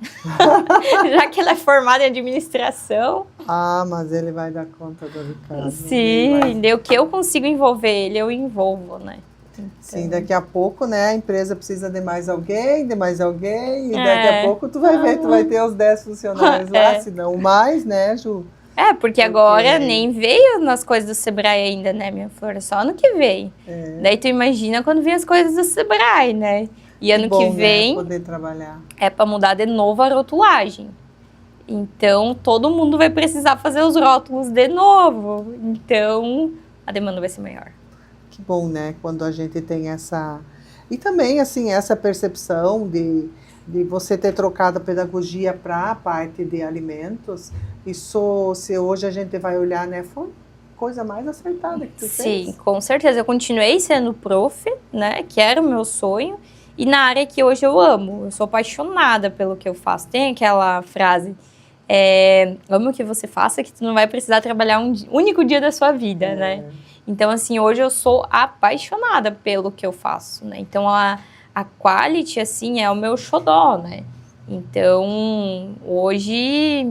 Já que ele é formado em administração. Ah, mas ele vai dar conta do Ricardo. Sim, daí o que eu consigo envolver ele, eu envolvo, né? Então... Sim, daqui a pouco, né, a empresa precisa de mais alguém, e daqui a pouco tu vai ver, tu vai ter os 10 funcionários lá, se não mais, né, Ju? Porque agora nem veio nas coisas do Sebrae ainda, né, minha flor? Só ano que vem. Daí tu imagina quando vem as coisas do Sebrae, né? E ano que vem, né, poder trabalhar. É para mudar de novo a rotulagem. Então, todo mundo vai precisar fazer os rótulos de novo. Então, a demanda vai ser maior. Que bom, né, quando a gente tem essa... E também, assim, essa percepção de você ter trocado a pedagogia para a parte de alimentos, isso, se hoje a gente vai olhar, né, foi coisa mais acertada que tu fez. Sim, com certeza. Eu continuei sendo prof, né, que era o meu sonho, e na área que hoje eu amo. Eu sou apaixonada pelo que eu faço. Tem aquela frase, amo o que você faça, que tu não vai precisar trabalhar um único dia da sua vida, né? Então, assim, hoje eu sou apaixonada pelo que eu faço, né? Então, a quality, assim, é o meu xodó, né? Então, hoje,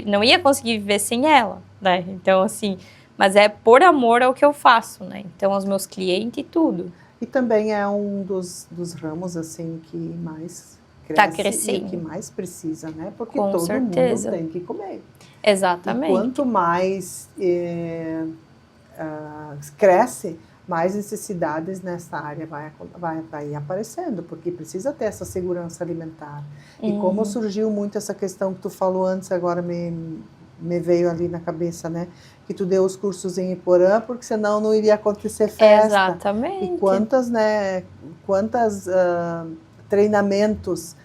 não ia conseguir viver sem ela, né? Então, assim, mas é por amor ao que eu faço, né? Então, aos meus clientes e tudo. E também é um dos ramos, assim, que mais cresce crescendo. e o que mais precisa, né? Porque Com todo certeza. mundo tem que comer. Exatamente. E quanto mais cresce, mais necessidades nessa área vai aparecendo, porque precisa ter essa segurança alimentar. E como surgiu muito essa questão que tu falou antes, agora me veio ali na cabeça, né? Que tu deu os cursos em Iporã, porque senão não iria acontecer festa. Exatamente. E quantos treinamentos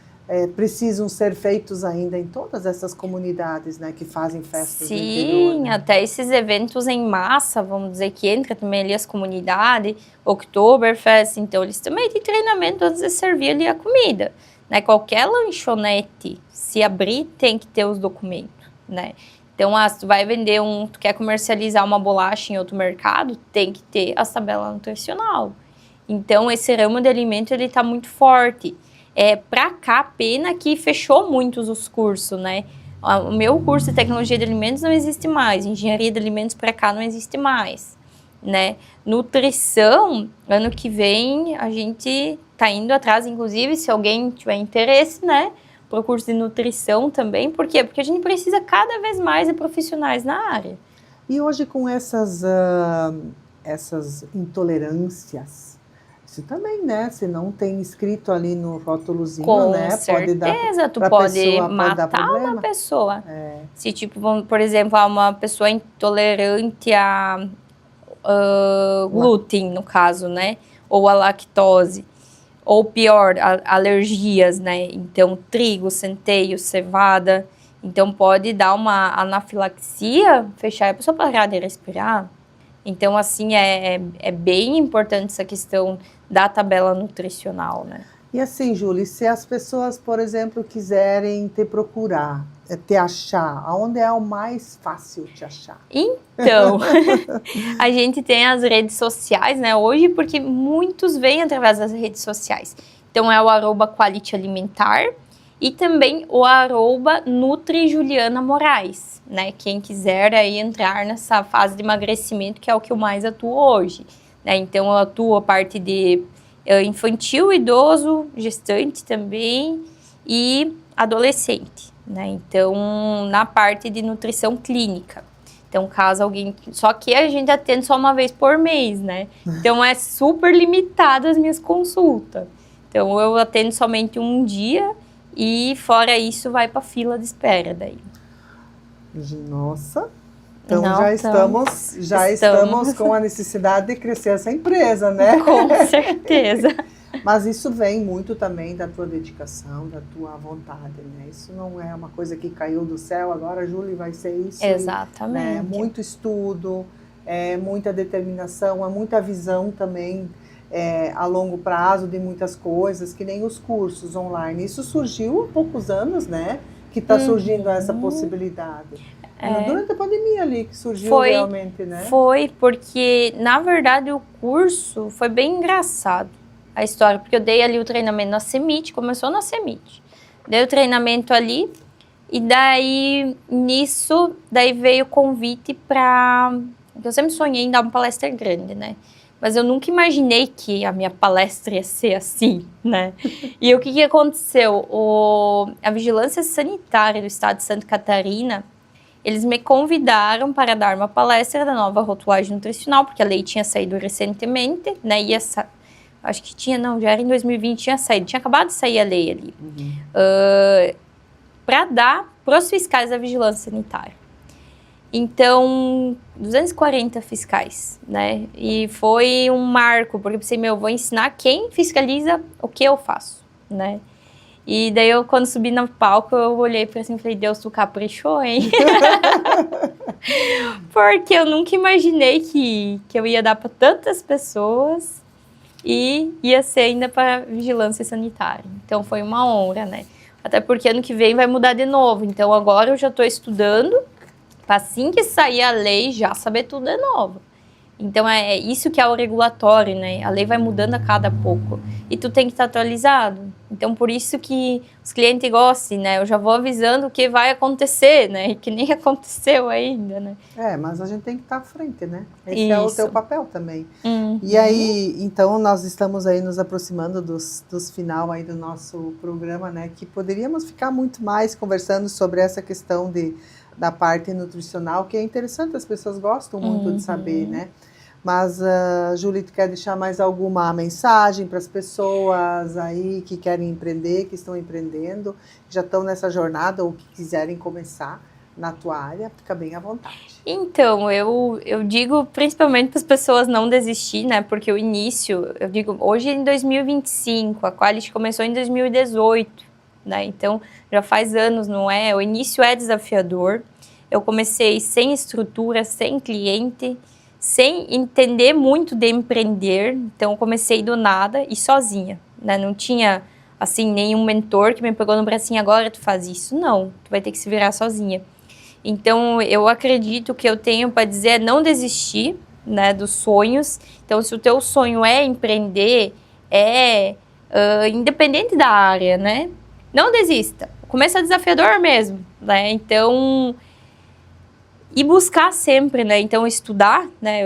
precisam ser feitos ainda em todas essas comunidades, né, que fazem festas no interior. Sim, Né? até esses eventos em massa, vamos dizer, que entra também ali as comunidades, Oktoberfest, então eles também têm treinamento antes de servir ali a comida, né? Qualquer lanchonete, se abrir, tem que ter os documentos, né? Então, se tu vai vender tu quer comercializar uma bolacha em outro mercado, tem que ter a tabela nutricional. Então, esse ramo de alimento, ele tá muito forte. Pra cá, pena que fechou muitos os cursos, né? O meu curso de tecnologia de alimentos não existe mais, engenharia de alimentos para cá não existe mais, né? Nutrição, ano que vem a gente tá indo atrás, inclusive, se alguém tiver interesse, né? Para o curso de nutrição também. Por quê? Porque a gente precisa cada vez mais de profissionais na área. E hoje com essas intolerâncias, isso também, né? Se não tem escrito ali no rótulozinho, com né? certeza, tu pode matar uma pessoa. Se, tipo, por exemplo, uma pessoa intolerante a glúten, no caso, né? Ou a lactose. Ou pior, alergias, né? Então, trigo, centeio, cevada. Então, pode dar uma anafilaxia, fechar a pessoa parar de respirar. Então, assim, é bem importante essa questão da tabela nutricional, né? E assim, Júlia, se as pessoas, por exemplo, quiserem te procurar, te achar, aonde é o mais fácil te achar? Então, a gente tem as redes sociais, né, hoje, porque muitos vêm através das redes sociais. Então, é o @qualityalimentar e também o @NutriJulianaMoraes, né? Quem quiser aí entrar nessa fase de emagrecimento, que é o que eu mais atuo hoje, né? Então, eu atuo a parte de infantil, idoso, gestante também e adolescente, né? Então, na parte de nutrição clínica. Então, caso alguém... Só que a gente atende só uma vez por mês, né? Então, é super limitado as minhas consultas. Então, eu atendo somente um dia e, fora isso, vai para fila de espera daí. Nossa! Então, já estamos com a necessidade de crescer essa empresa, né? Com certeza. Mas isso vem muito também da tua dedicação, da tua vontade, né? Isso não é uma coisa que caiu do céu, agora, Júlia, vai ser isso. Exatamente. Né? Muito estudo, muita determinação, muita visão também a longo prazo de muitas coisas, que nem os cursos online. Isso surgiu há poucos anos, né? Que está surgindo essa possibilidade. Durante a pandemia ali que surgiu realmente, né? Foi, porque, na verdade, o curso foi bem engraçado, a história, porque eu dei ali o treinamento na CEMIT, começou na CEMIT. Dei o treinamento ali, e daí, nisso, veio o convite para... Eu sempre sonhei em dar uma palestra grande, né? Mas eu nunca imaginei que a minha palestra ia ser assim, né? E o que aconteceu? A Vigilância Sanitária do Estado de Santa Catarina, eles me convidaram para dar uma palestra da nova rotulagem nutricional, porque a lei tinha saído recentemente, né? Acho que já era em 2020, tinha saído, tinha acabado de sair a lei ali. Para dar para os fiscais da Vigilância Sanitária. Então, 240 fiscais, né? E foi um marco, porque eu pensei, eu vou ensinar quem fiscaliza o que eu faço, né? E daí, quando subi no palco, eu olhei para assim e falei, Deus, tu caprichou, hein? Porque eu nunca imaginei que eu ia dar para tantas pessoas e ia ser ainda para vigilância sanitária. Então, foi uma honra, né? Até porque ano que vem vai mudar de novo. Então, agora eu já estou estudando para assim que sair a lei, já saber tudo de novo. Então, é isso que é o regulatório, né? A lei vai mudando a cada pouco. E tu tem que estar atualizado. Então, por isso que os clientes gostam, né? Eu já vou avisando o que vai acontecer, né? E que nem aconteceu ainda, né? Mas a gente tem que estar à frente, né? Esse é o teu papel também. Uhum. E aí, então, nós estamos aí nos aproximando dos final aí do nosso programa, né? Que poderíamos ficar muito mais conversando sobre essa questão da parte nutricional, que é interessante, as pessoas gostam muito de saber, né? Mas, Júlia, tu quer deixar mais alguma mensagem para as pessoas aí que querem empreender, que estão empreendendo, que já estão nessa jornada ou que quiserem começar na tua área? Fica bem à vontade. Então, eu digo principalmente para as pessoas não desistir, né? Porque o início, eu digo, hoje é em 2025, a Quality começou em 2018. Né? Então, já faz anos, não é? O início é desafiador. Eu comecei sem estrutura, sem cliente, sem entender muito de empreender. Então, eu comecei do nada e sozinha, né? Não tinha, assim, nenhum mentor que me pegou no bracinho, agora tu faz isso. Não, tu vai ter que se virar sozinha. Então, eu acredito que eu tenho para dizer é não desistir, né, dos sonhos. Então, se o teu sonho é empreender, independente da área, né? Não desista. O começo é desafiador mesmo, né? Então, e buscar sempre, né? Então, estudar, né?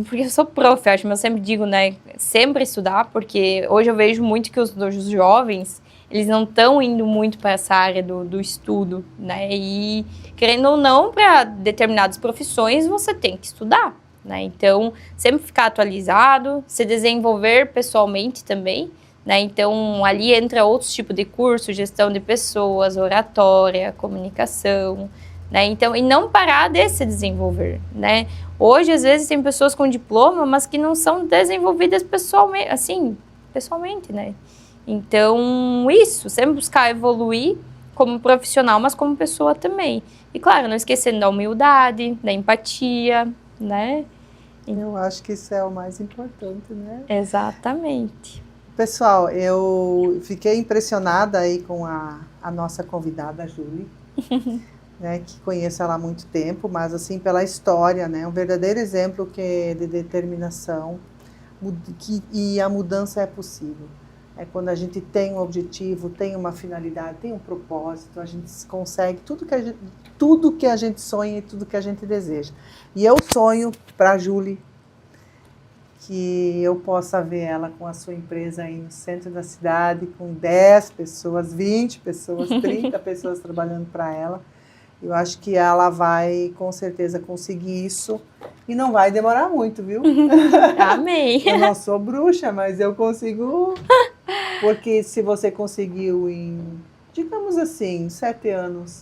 Porque eu sou prof, acho, mas eu sempre digo, né? Sempre estudar, porque hoje eu vejo muito que os jovens, eles não estão indo muito para essa área do estudo, né? E, querendo ou não, para determinadas profissões, você tem que estudar, né? Então, sempre ficar atualizado, se desenvolver pessoalmente também, né? Então, ali entra outros tipos de curso, gestão de pessoas, oratória, comunicação, né? Então, e não parar de se desenvolver, né? Hoje, às vezes, tem pessoas com diploma, mas que não são desenvolvidas pessoalmente, assim, pessoalmente, né? Então, isso, sempre buscar evoluir como profissional, mas como pessoa também. E, claro, não esquecendo da humildade, da empatia, né? Eu acho que isso é o mais importante, né? Exatamente. Pessoal, eu fiquei impressionada aí com a nossa convidada, a Júlia, né, que conheço ela há muito tempo, mas assim, pela história, né, um verdadeiro exemplo de determinação, e a mudança é possível. É quando a gente tem um objetivo, tem uma finalidade, tem um propósito, a gente consegue tudo que a gente sonha e tudo que a gente deseja. E eu sonho para a Júlia que eu possa ver ela com a sua empresa aí no centro da cidade, com 10 pessoas, 20 pessoas, 30 pessoas trabalhando para ela. Eu acho que ela vai, com certeza, conseguir isso. E não vai demorar muito, viu? Amém. Eu não sou bruxa, mas eu consigo. Porque se você conseguiu em, digamos assim, 7 anos,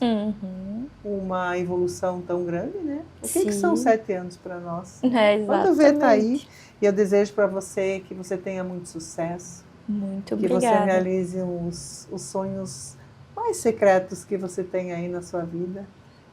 uma evolução tão grande, né? O que são 7 anos para nós? Quando vê, tá aí. E eu desejo para você que você tenha muito sucesso. Muito obrigada. Que você realize os sonhos mais secretos que você tem aí na sua vida.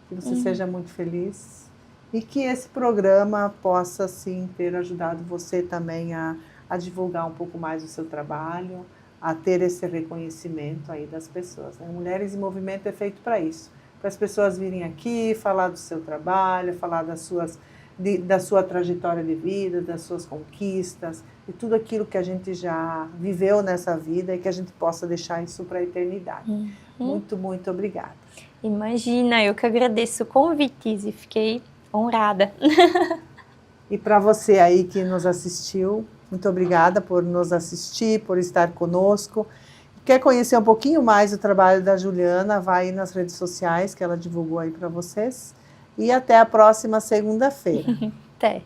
Que você seja muito feliz. E que esse programa possa, sim, ter ajudado você também a divulgar um pouco mais o seu trabalho, a ter esse reconhecimento aí das pessoas, né? Mulheres em Movimento é feito para isso. Para as pessoas virem aqui, falar do seu trabalho, falar da sua trajetória de vida, das suas conquistas, e tudo aquilo que a gente já viveu nessa vida e que a gente possa deixar isso para a eternidade. Muito, muito obrigada. Imagina, eu que agradeço o convite, e fiquei honrada. E para você aí que nos assistiu, muito obrigada por nos assistir, por estar conosco. Quer conhecer um pouquinho mais do trabalho da Juliana, vai aí nas redes sociais que ela divulgou aí para vocês. E até a próxima segunda-feira. Até.